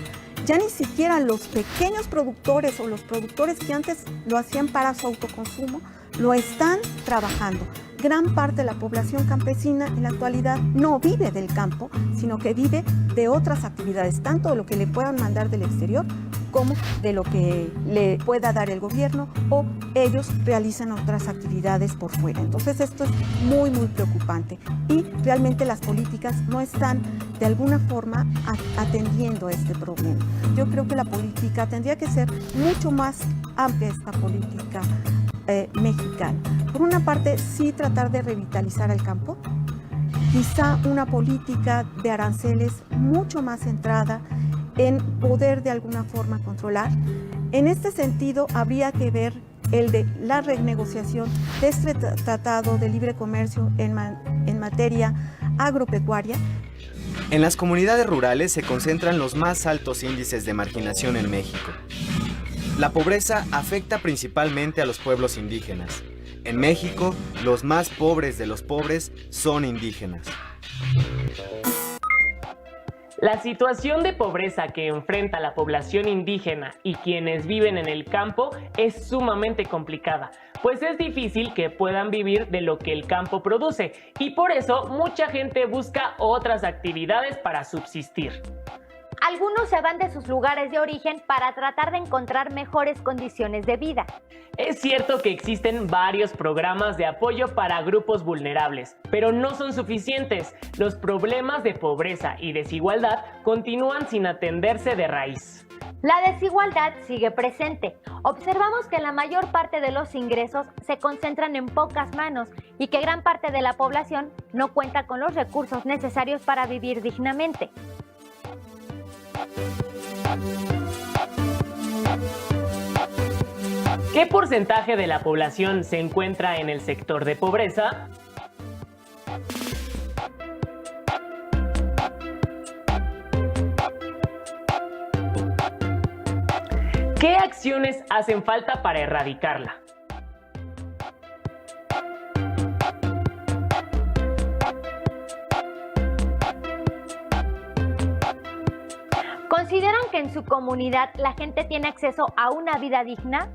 N: Ya ni siquiera los pequeños productores o los productores que antes lo hacían para su autoconsumo, lo están trabajando. Gran parte de la población campesina en la actualidad no vive del campo, sino que vive de otras actividades, tanto de lo que le puedan mandar del exterior como de lo que le pueda dar el gobierno o ellos realizan otras actividades por fuera. Entonces esto es muy, muy preocupante y realmente las políticas no están de alguna forma atendiendo a este problema. Yo creo que la política tendría que ser mucho más amplia, esta política mexicana. Por una parte, sí tratar de revitalizar el campo, quizá una política de aranceles mucho más centrada en poder de alguna forma controlar. En este sentido, habría que ver el de la renegociación de este tratado de libre comercio en materia agropecuaria.
O: En las comunidades rurales se concentran los más altos índices de marginación en México. La pobreza afecta principalmente a los pueblos indígenas. En México, los más pobres de los pobres son indígenas.
H: La situación de pobreza que enfrenta la población indígena y quienes viven en el campo es sumamente complicada, pues es difícil que puedan vivir de lo que el campo produce y por eso mucha gente busca otras actividades para subsistir.
I: Algunos se van de sus lugares de origen para tratar de encontrar mejores condiciones de vida.
H: Es cierto que existen varios programas de apoyo para grupos vulnerables, pero no son suficientes. Los problemas de pobreza y desigualdad continúan sin atenderse de raíz.
I: La desigualdad sigue presente. Observamos que la mayor parte de los ingresos se concentran en pocas manos y que gran parte de la población no cuenta con los recursos necesarios para vivir dignamente.
H: ¿Qué porcentaje de la población se encuentra en el sector de pobreza? ¿Qué acciones hacen falta para erradicarla?
I: ¿Consideran que en su comunidad la gente tiene acceso a una vida digna?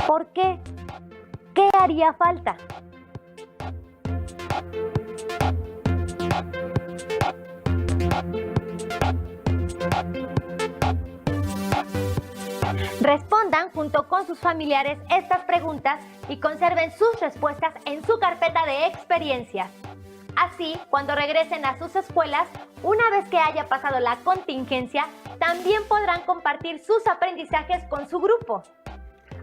I: ¿Por qué? ¿Qué haría falta? Respondan junto con sus familiares estas preguntas y conserven sus respuestas en su carpeta de experiencias. Así, cuando regresen a sus escuelas, una vez que haya pasado la contingencia, también podrán compartir sus aprendizajes con su grupo.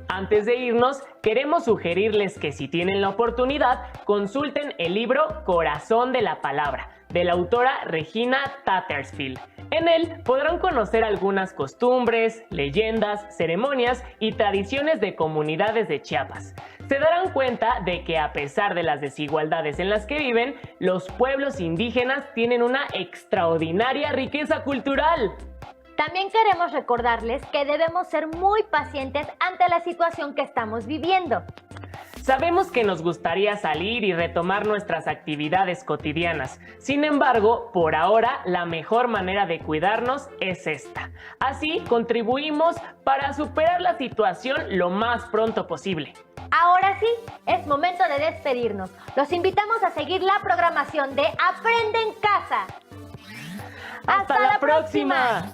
H: Antes de irnos, queremos sugerirles que si tienen la oportunidad, consulten el libro Corazón de la Palabra, de la autora Regina Tattersfield. En él podrán conocer algunas costumbres, leyendas, ceremonias y tradiciones de comunidades de Chiapas. Se darán cuenta de que a pesar de las desigualdades en las que viven, los pueblos indígenas tienen una extraordinaria riqueza cultural.
I: También queremos recordarles que debemos ser muy pacientes ante la situación que estamos viviendo.
H: Sabemos que nos gustaría salir y retomar nuestras actividades cotidianas. Sin embargo, por ahora, la mejor manera de cuidarnos es esta. Así, contribuimos para superar la situación lo más pronto posible.
I: Ahora sí, es momento de despedirnos. Los invitamos a seguir la programación de Aprende en Casa.
H: ¡Hasta la próxima!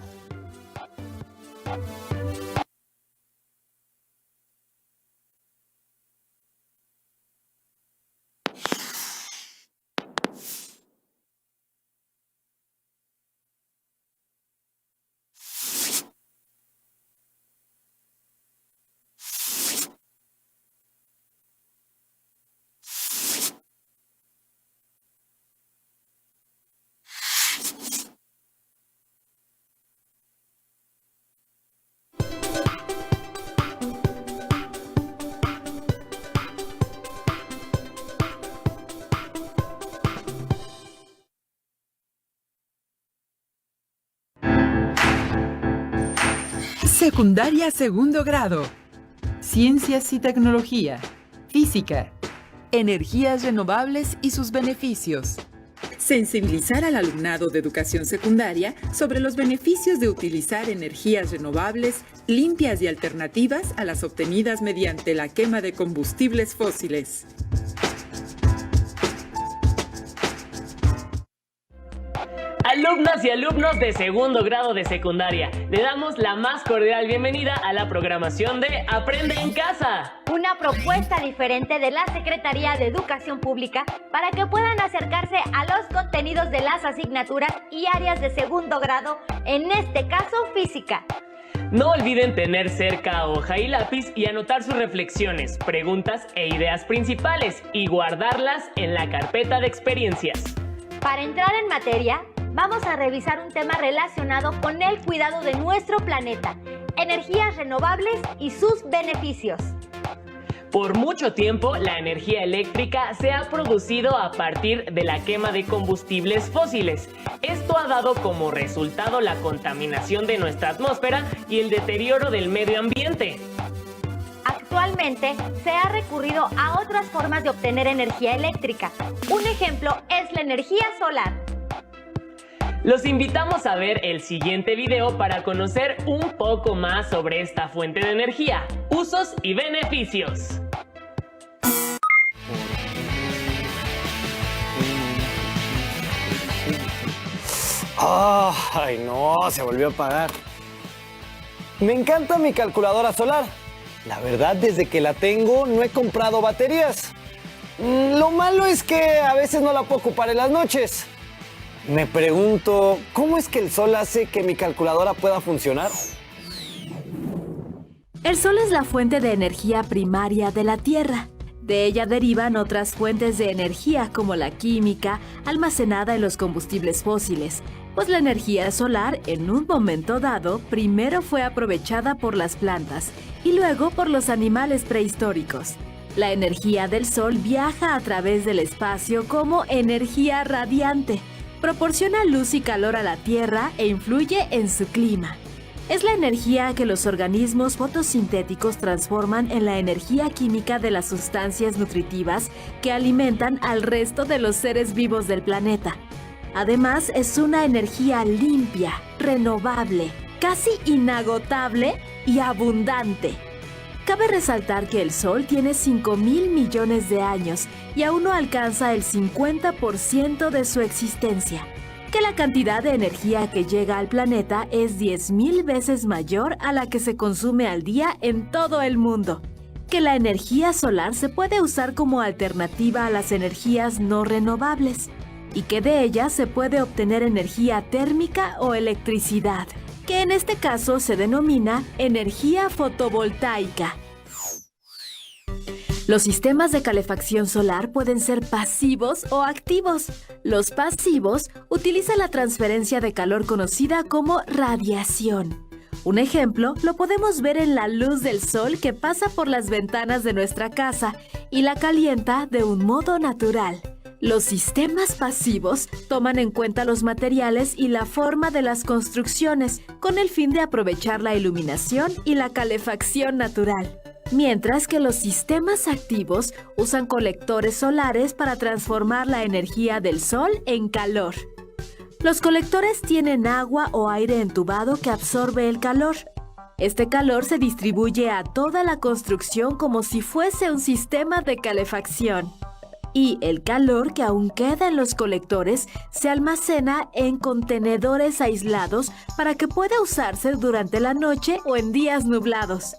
A: Secundaria segundo grado. Ciencias y tecnología. Física. Energías renovables y sus beneficios. Sensibilizar al alumnado de educación secundaria sobre los beneficios de utilizar energías renovables, limpias y alternativas a las obtenidas mediante la quema de combustibles fósiles.
H: Alumnas y alumnos de segundo grado de secundaria, le damos la más cordial bienvenida a la programación de Aprende en Casa.
I: Una propuesta diferente de la Secretaría de Educación Pública para que puedan acercarse a los contenidos de las asignaturas y áreas de segundo grado, en este caso física.
H: No olviden tener cerca hoja y lápiz y anotar sus reflexiones, preguntas e ideas principales y guardarlas en la carpeta de experiencias.
I: Para entrar en materia, vamos a revisar un tema relacionado con el cuidado de nuestro planeta, energías renovables y sus beneficios.
H: Por mucho tiempo, la energía eléctrica se ha producido a partir de la quema de combustibles fósiles. Esto ha dado como resultado la contaminación de nuestra atmósfera y el deterioro del medio ambiente.
I: Actualmente se ha recurrido a otras formas de obtener energía eléctrica. Un ejemplo es la energía solar.
H: Los invitamos a ver el siguiente video para conocer un poco más sobre esta fuente de energía, usos y beneficios.
C: ¡Ay, no! Se volvió a apagar. Me encanta mi calculadora solar. La verdad, desde que la tengo, no he comprado baterías. Lo malo es que a veces no la puedo ocupar en las noches. Me pregunto, ¿cómo es que el sol hace que mi calculadora pueda funcionar?
P: El sol es la fuente de energía primaria de la Tierra. De ella derivan otras fuentes de energía como la química, almacenada en los combustibles fósiles, pues la energía solar, en un momento dado, primero fue aprovechada por las plantas y luego por los animales prehistóricos. La energía del sol viaja a través del espacio como energía radiante, proporciona luz y calor a la Tierra e influye en su clima. Es la energía que los organismos fotosintéticos transforman en la energía química de las sustancias nutritivas que alimentan al resto de los seres vivos del planeta. Además, es una energía limpia, renovable, casi inagotable y abundante. Cabe resaltar que el Sol tiene 5.000 millones de años y aún no alcanza el 50% de su existencia, que la cantidad de energía que llega al planeta es 10.000 veces mayor a la que se consume al día en todo el mundo, que la energía solar se puede usar como alternativa a las energías no renovables y que de ella se puede obtener energía térmica o electricidad, que en este caso se denomina energía fotovoltaica. Los sistemas de calefacción solar pueden ser pasivos o activos. Los pasivos utilizan la transferencia de calor conocida como radiación. Un ejemplo lo podemos ver en la luz del sol que pasa por las ventanas de nuestra casa y la calienta de un modo natural. Los sistemas pasivos toman en cuenta los materiales y la forma de las construcciones con el fin de aprovechar la iluminación y la calefacción natural. Mientras que los sistemas activos usan colectores solares para transformar la energía del sol en calor. Los colectores tienen agua o aire entubado que absorbe el calor. Este calor se distribuye a toda la construcción como si fuese un sistema de calefacción. Y el calor que aún queda en los colectores se almacena en contenedores aislados para que pueda usarse durante la noche o en días nublados.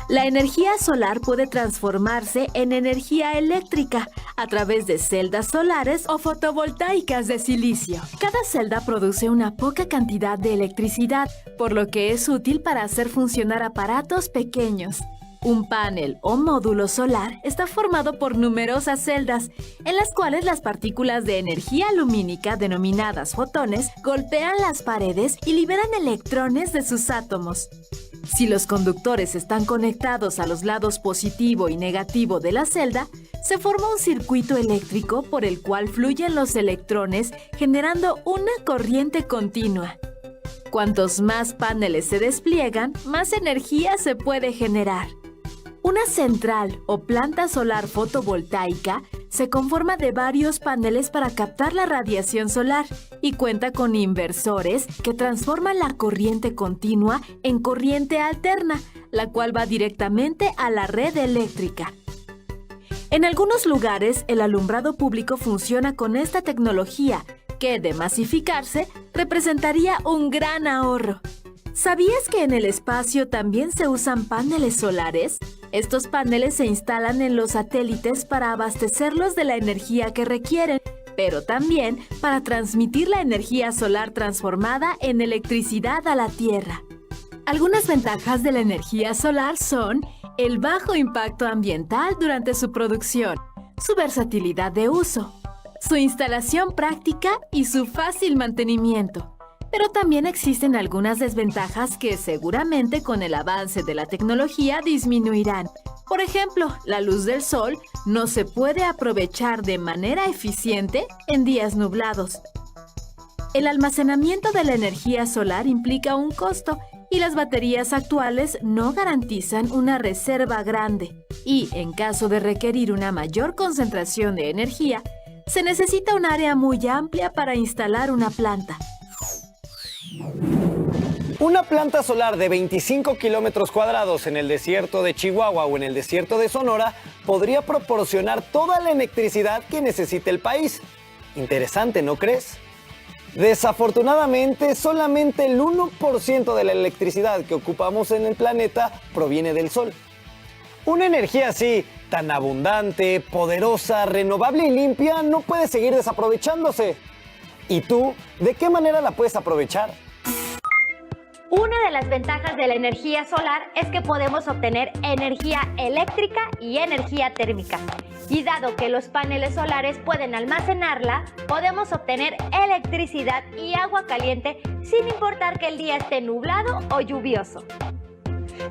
P: La energía solar puede transformarse en energía eléctrica a través de celdas solares o fotovoltaicas de silicio. Cada celda produce una poca cantidad de electricidad, por lo que es útil para hacer funcionar aparatos pequeños. Un panel o módulo solar está formado por numerosas celdas, en las cuales las partículas de energía lumínica, denominadas fotones, golpean las paredes y liberan electrones de sus átomos. Si los conductores están conectados a los lados positivo y negativo de la celda, se forma un circuito eléctrico por el cual fluyen los electrones, generando una corriente continua. Cuantos más paneles se despliegan, más energía se puede generar. Una central o planta solar fotovoltaica se conforma de varios paneles para captar la radiación solar y cuenta con inversores que transforman la corriente continua en corriente alterna, la cual va directamente a la red eléctrica. En algunos lugares, el alumbrado público funciona con esta tecnología, que de masificarse representaría un gran ahorro. ¿Sabías que en el espacio también se usan paneles solares? Estos paneles se instalan en los satélites para abastecerlos de la energía que requieren, pero también para transmitir la energía solar transformada en electricidad a la Tierra. Algunas ventajas de la energía solar son el bajo impacto ambiental durante su producción, su versatilidad de uso, su instalación práctica y su fácil mantenimiento. Pero también existen algunas desventajas que seguramente con el avance de la tecnología disminuirán. Por ejemplo, la luz del sol no se puede aprovechar de manera eficiente en días nublados. El almacenamiento de la energía solar implica un costo y las baterías actuales no garantizan una reserva grande. Y en caso de requerir una mayor concentración de energía, se necesita un área muy amplia para instalar una planta.
C: Una planta solar de 25 kilómetros cuadrados en el desierto de Chihuahua o en el desierto de Sonora podría proporcionar toda la electricidad que necesita el país. Interesante, ¿no crees? Desafortunadamente, solamente el 1% de la electricidad que ocupamos en el planeta proviene del sol. Una energía así, tan abundante, poderosa, renovable y limpia, no puede seguir desaprovechándose. ¿Y tú, de qué manera la puedes aprovechar?
I: Una de las ventajas de la energía solar es que podemos obtener energía eléctrica y energía térmica. Y dado que los paneles solares pueden almacenarla, podemos obtener electricidad y agua caliente sin importar que el día esté nublado o lluvioso.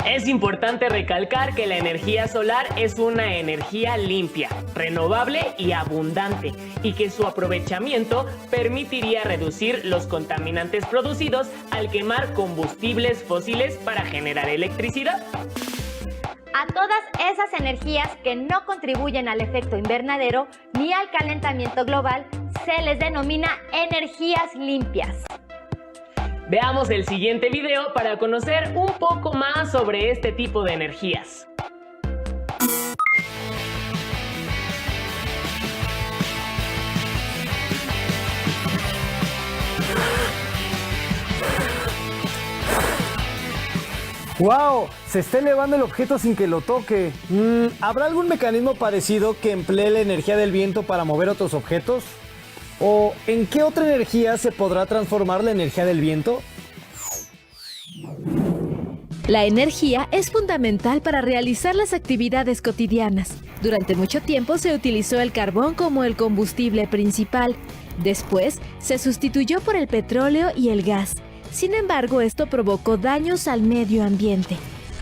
H: Es importante recalcar que la energía solar es una energía limpia, renovable y abundante, y que su aprovechamiento permitiría reducir los contaminantes producidos al quemar combustibles fósiles para generar electricidad.
I: A todas esas energías que no contribuyen al efecto invernadero ni al calentamiento global se les denomina energías limpias.
H: Veamos el siguiente video para conocer un poco más sobre este tipo de energías.
C: ¡Wow! Se está elevando el objeto sin que lo toque. ¿Habrá algún mecanismo parecido que emplee la energía del viento para mover otros objetos? ¿O en qué otra energía se podrá transformar la energía del viento?
P: La energía es fundamental para realizar las actividades cotidianas. Durante mucho tiempo se utilizó el carbón como el combustible principal. Después se sustituyó por el petróleo y el gas. Sin embargo, esto provocó daños al medio ambiente.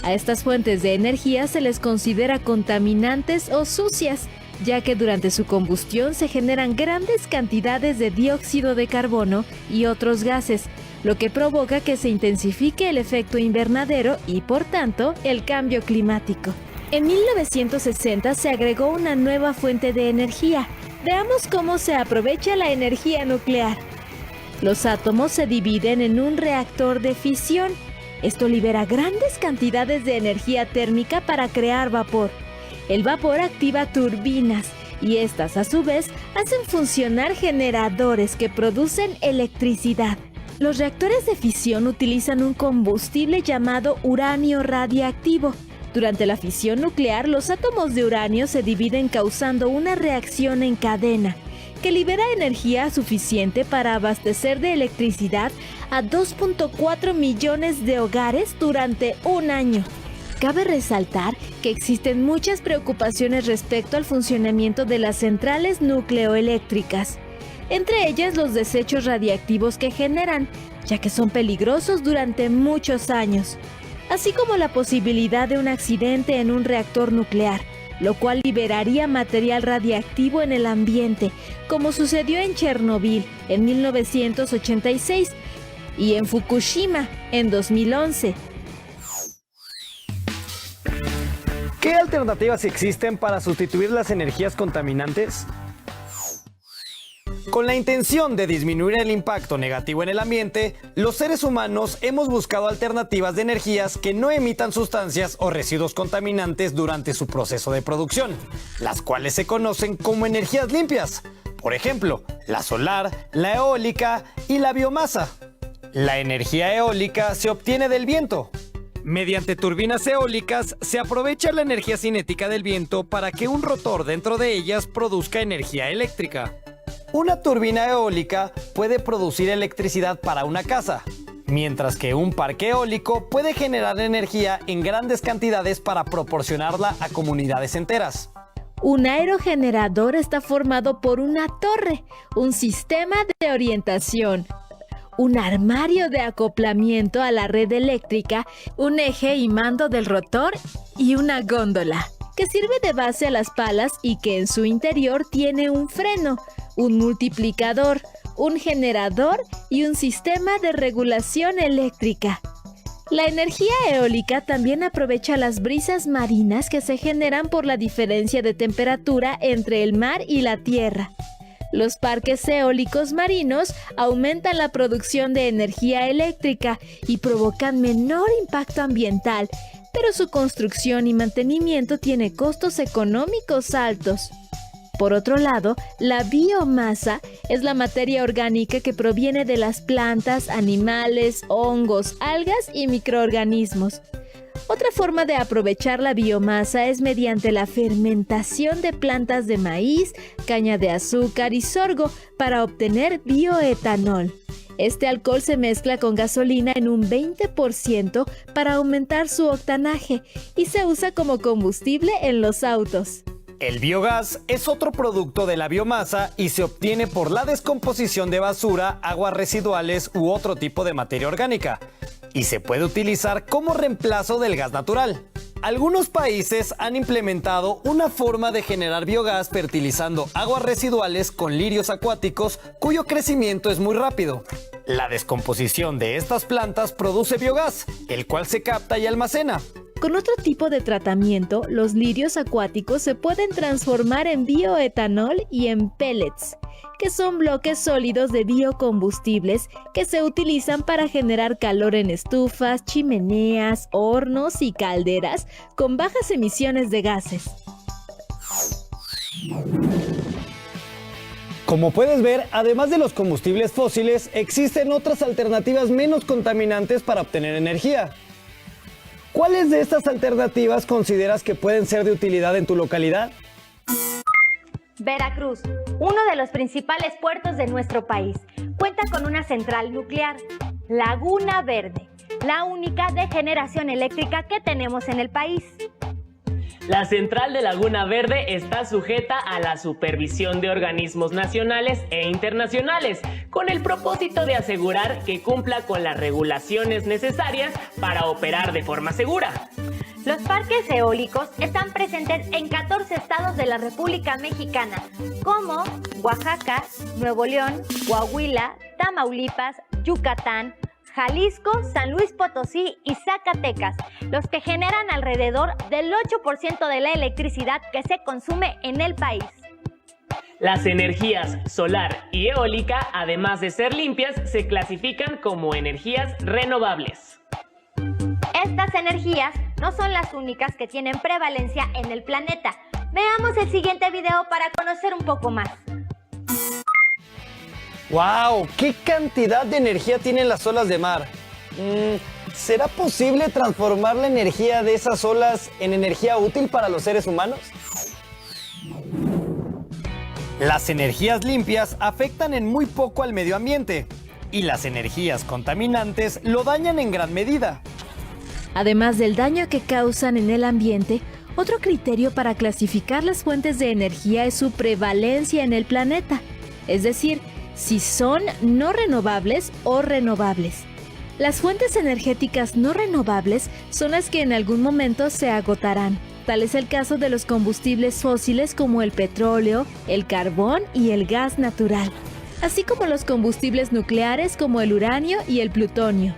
P: A estas fuentes de energía se les considera contaminantes o sucias, ya que durante su combustión se generan grandes cantidades de dióxido de carbono y otros gases, lo que provoca que se intensifique el efecto invernadero y, por tanto, el cambio climático. En 1960 se agregó una nueva fuente de energía. Veamos cómo se aprovecha la energía nuclear. Los átomos se dividen en un reactor de fisión. Esto libera grandes cantidades de energía térmica para crear vapor. El vapor activa turbinas y estas a su vez hacen funcionar generadores que producen electricidad. Los reactores de fisión utilizan un combustible llamado uranio radiactivo. Durante la fisión nuclear, los átomos de uranio se dividen causando una reacción en cadena que libera energía suficiente para abastecer de electricidad a 2.4 millones de hogares durante un año. Cabe resaltar que existen muchas preocupaciones respecto al funcionamiento de las centrales nucleoeléctricas, entre ellas los desechos radiactivos que generan, ya que son peligrosos durante muchos años, así como la posibilidad de un accidente en un reactor nuclear, lo cual liberaría material radiactivo en el ambiente, como sucedió en Chernobyl en 1986 y en Fukushima en 2011.
C: ¿Qué alternativas existen para sustituir las energías contaminantes? Con la intención de disminuir el impacto negativo en el ambiente, los seres humanos hemos buscado alternativas de energías que no emitan sustancias o residuos contaminantes durante su proceso de producción, las cuales se conocen como energías limpias.
Q: Por ejemplo, la solar, la eólica y la biomasa. La energía eólica se obtiene del viento. Mediante turbinas eólicas se aprovecha la energía cinética del viento para que un rotor dentro de ellas produzca energía eléctrica. Una turbina eólica puede producir electricidad para una casa, mientras que un parque eólico puede generar energía en grandes cantidades para proporcionarla a comunidades enteras.
P: Un aerogenerador está formado por una torre, un sistema de orientación, un armario de acoplamiento a la red eléctrica, un eje y mando del rotor y una góndola, que sirve de base a las palas y que en su interior tiene un freno, un multiplicador, un generador y un sistema de regulación eléctrica. La energía eólica también aprovecha las brisas marinas que se generan por la diferencia de temperatura entre el mar y la tierra. Los parques eólicos marinos aumentan la producción de energía eléctrica y provocan menor impacto ambiental, pero su construcción y mantenimiento tiene costos económicos altos. Por otro lado, la biomasa es la materia orgánica que proviene de las plantas, animales, hongos, algas y microorganismos. Otra forma de aprovechar la biomasa es mediante la fermentación de plantas de maíz, caña de azúcar y sorgo para obtener bioetanol. Este alcohol se mezcla con gasolina en un 20% para aumentar su octanaje y se usa como combustible en los autos.
Q: El biogás es otro producto de la biomasa y se obtiene por la descomposición de basura, aguas residuales u otro tipo de materia orgánica, y se puede utilizar como reemplazo del gas natural. Algunos países han implementado una forma de generar biogás fertilizando aguas residuales con lirios acuáticos cuyo crecimiento es muy rápido. La descomposición de estas plantas produce biogás, el cual se capta y almacena.
P: Con otro tipo de tratamiento, los lirios acuáticos se pueden transformar en bioetanol y en pellets, que son bloques sólidos de biocombustibles que se utilizan para generar calor en estufas, chimeneas, hornos y calderas con bajas emisiones de gases.
Q: Como puedes ver, además de los combustibles fósiles, existen otras alternativas menos contaminantes para obtener energía. ¿Cuáles de estas alternativas consideras que pueden ser de utilidad en tu localidad?
I: Veracruz, uno de los principales puertos de nuestro país, cuenta con una central nuclear, Laguna Verde, la única de generación eléctrica que tenemos en el país.
H: La central de Laguna Verde está sujeta a la supervisión de organismos nacionales e internacionales, con el propósito de asegurar que cumpla con las regulaciones necesarias para operar de forma segura.
I: Los parques eólicos están presentes en 14 estados de la República Mexicana, como Oaxaca, Nuevo León, Coahuila, Tamaulipas, Yucatán, Jalisco, San Luis Potosí y Zacatecas, los que generan alrededor del 8% de la electricidad que se consume en el país.
H: Las energías solar y eólica, además de ser limpias, se clasifican como energías renovables.
I: Estas energías no son las únicas que tienen prevalencia en el planeta. Veamos el siguiente video para conocer un poco más.
Q: ¡Wow! ¿Qué cantidad de energía tienen las olas de mar? ¿Será posible transformar la energía de esas olas en energía útil para los seres humanos? Las energías limpias afectan en muy poco al medio ambiente y las energías contaminantes lo dañan en gran medida.
P: Además del daño que causan en el ambiente, otro criterio para clasificar las fuentes de energía es su prevalencia en el planeta, es decir, si son no renovables o renovables. Las fuentes energéticas no renovables son las que en algún momento se agotarán. Tal es el caso de los combustibles fósiles como el petróleo, el carbón y el gas natural, así como los combustibles nucleares como el uranio y el plutonio.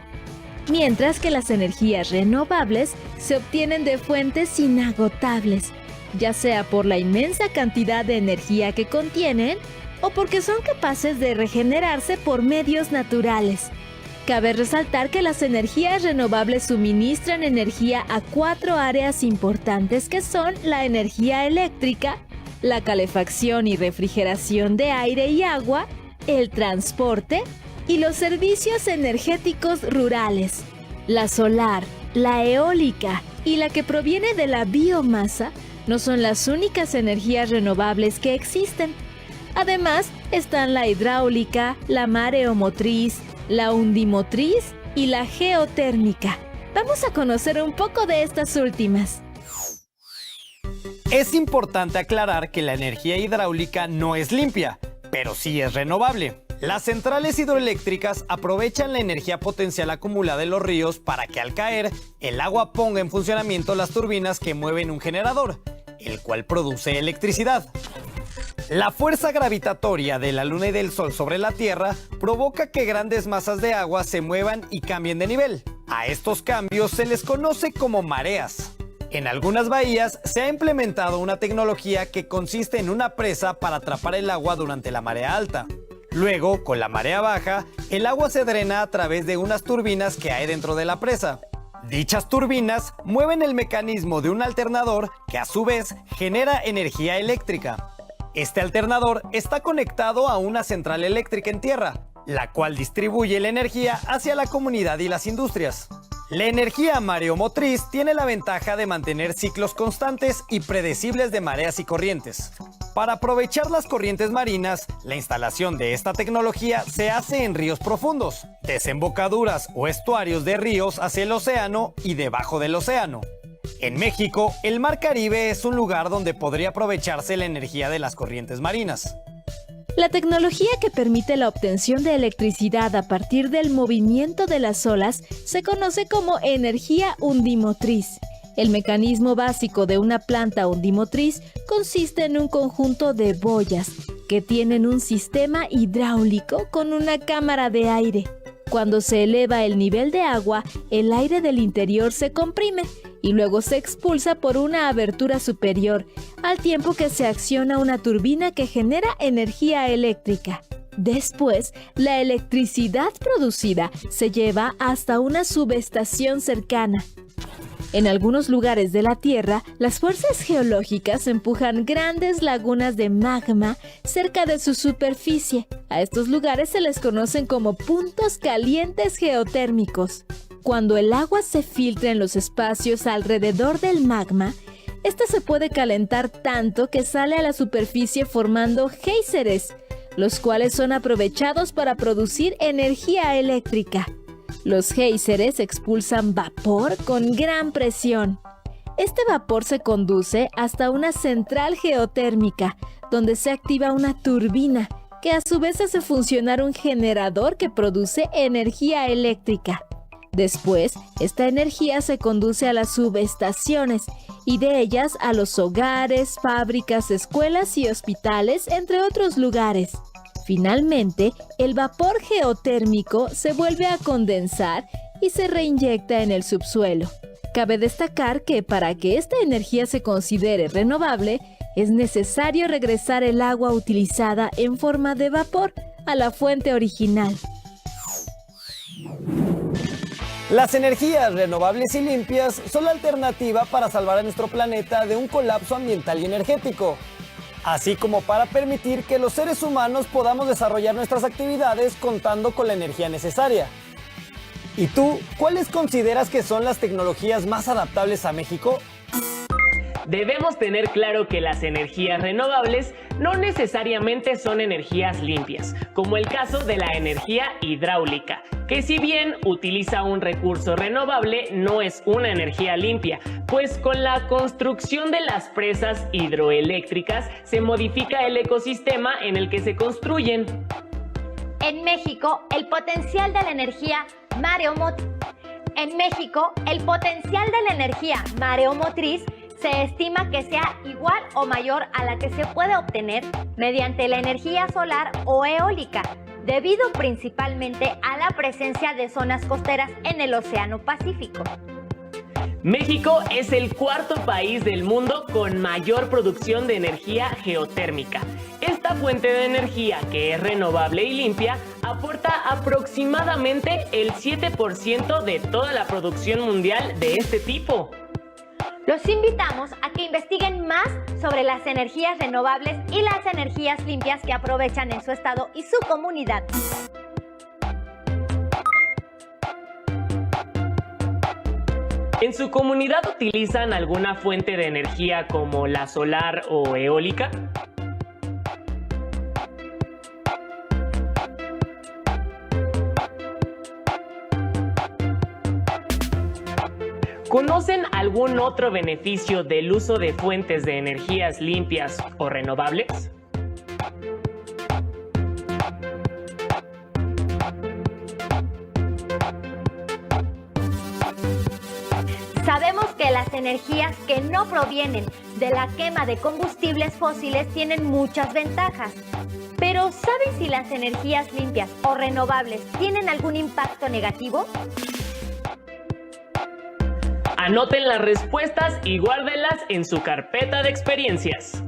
P: Mientras que las energías renovables se obtienen de fuentes inagotables, ya sea por la inmensa cantidad de energía que contienen o porque son capaces de regenerarse por medios naturales. Cabe resaltar que las energías renovables suministran energía a 4 áreas importantes que son la energía eléctrica, la calefacción y refrigeración de aire y agua, el transporte y los servicios energéticos rurales. La solar, la eólica y la que proviene de la biomasa no son las únicas energías renovables que existen. Además, están la hidráulica, la mareomotriz, la undimotriz y la geotérmica. Vamos a conocer un poco de estas últimas.
Q: Es importante aclarar que la energía hidráulica no es limpia, pero sí es renovable. Las centrales hidroeléctricas aprovechan la energía potencial acumulada en los ríos para que al caer, el agua ponga en funcionamiento las turbinas que mueven un generador, el cual produce electricidad. La fuerza gravitatoria de la Luna y del Sol sobre la Tierra provoca que grandes masas de agua se muevan y cambien de nivel. A estos cambios se les conoce como mareas. En algunas bahías se ha implementado una tecnología que consiste en una presa para atrapar el agua durante la marea alta. Luego, con la marea baja, el agua se drena a través de unas turbinas que hay dentro de la presa. Dichas turbinas mueven el mecanismo de un alternador que a su vez genera energía eléctrica. Este alternador está conectado a una central eléctrica en tierra, la cual distribuye la energía hacia la comunidad y las industrias. La energía mareomotriz tiene la ventaja de mantener ciclos constantes y predecibles de mareas y corrientes. Para aprovechar las corrientes marinas, la instalación de esta tecnología se hace en ríos profundos, desembocaduras o estuarios de ríos hacia el océano y debajo del océano. En México, el Mar Caribe es un lugar donde podría aprovecharse la energía de las corrientes marinas.
P: La tecnología que permite la obtención de electricidad a partir del movimiento de las olas se conoce como energía undimotriz. El mecanismo básico de una planta undimotriz consiste en un conjunto de boyas que tienen un sistema hidráulico con una cámara de aire. Cuando se eleva el nivel de agua, el aire del interior se comprime y luego se expulsa por una abertura superior, al tiempo que se acciona una turbina que genera energía eléctrica. Después, la electricidad producida se lleva hasta una subestación cercana. En algunos lugares de la Tierra, las fuerzas geológicas empujan grandes lagunas de magma cerca de su superficie. A estos lugares se les conocen como puntos calientes geotérmicos. Cuando el agua se filtra en los espacios alrededor del magma, esta se puede calentar tanto que sale a la superficie formando géiseres, los cuales son aprovechados para producir energía eléctrica. Los géiseres expulsan vapor con gran presión. Este vapor se conduce hasta una central geotérmica, donde se activa una turbina, que a su vez hace funcionar un generador que produce energía eléctrica. Después, esta energía se conduce a las subestaciones y de ellas a los hogares, fábricas, escuelas y hospitales, entre otros lugares. Finalmente, el vapor geotérmico se vuelve a condensar y se reinyecta en el subsuelo. Cabe destacar que para que esta energía se considere renovable, es necesario regresar el agua utilizada en forma de vapor a la fuente original.
Q: Las energías renovables y limpias son la alternativa para salvar a nuestro planeta de un colapso ambiental y energético, así como para permitir que los seres humanos podamos desarrollar nuestras actividades contando con la energía necesaria. ¿Y tú, cuáles consideras que son las tecnologías más adaptables a México?
H: Debemos tener claro que las energías renovables no necesariamente son energías limpias, como el caso de la energía hidráulica, que si bien utiliza un recurso renovable, no es una energía limpia, pues con la construcción de las presas hidroeléctricas se modifica el ecosistema en el que se construyen.
I: En México, el potencial de la energía mareomotriz se estima que sea igual o mayor a la que se puede obtener mediante la energía solar o eólica, debido principalmente a la presencia de zonas costeras en el Océano Pacífico.
H: México es el cuarto país del mundo con mayor producción de energía geotérmica. Esta fuente de energía, que es renovable y limpia, aporta aproximadamente el 7% de toda la producción mundial de este tipo.
I: Los invitamos a que investiguen más sobre las energías renovables y las energías limpias que aprovechan en su estado y su comunidad.
H: ¿En su comunidad utilizan alguna fuente de energía como la solar o eólica? ¿Conocen algún otro beneficio del uso de fuentes de energías limpias o renovables?
I: Sabemos que las energías que no provienen de la quema de combustibles fósiles tienen muchas ventajas. Pero ¿saben si las energías limpias o renovables tienen algún impacto negativo?
H: Anoten las respuestas y guárdenlas en su carpeta de experiencias.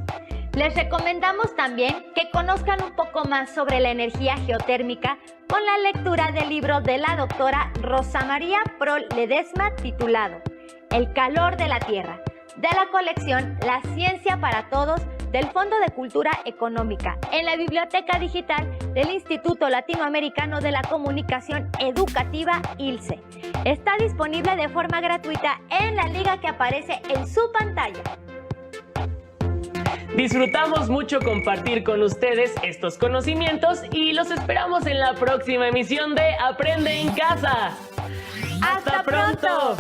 I: Les recomendamos también que conozcan un poco más sobre la energía geotérmica con la lectura del libro de la doctora Rosa María Prol Ledesma titulado El calor de la Tierra, de la colección La Ciencia para Todos del Fondo de Cultura Económica, en la Biblioteca Digital del Instituto Latinoamericano de la Comunicación Educativa, ILCE. Está disponible de forma gratuita en la liga que aparece en su pantalla.
H: Disfrutamos mucho compartir con ustedes estos conocimientos y los esperamos en la próxima emisión de Aprende en Casa.
I: ¡Hasta pronto!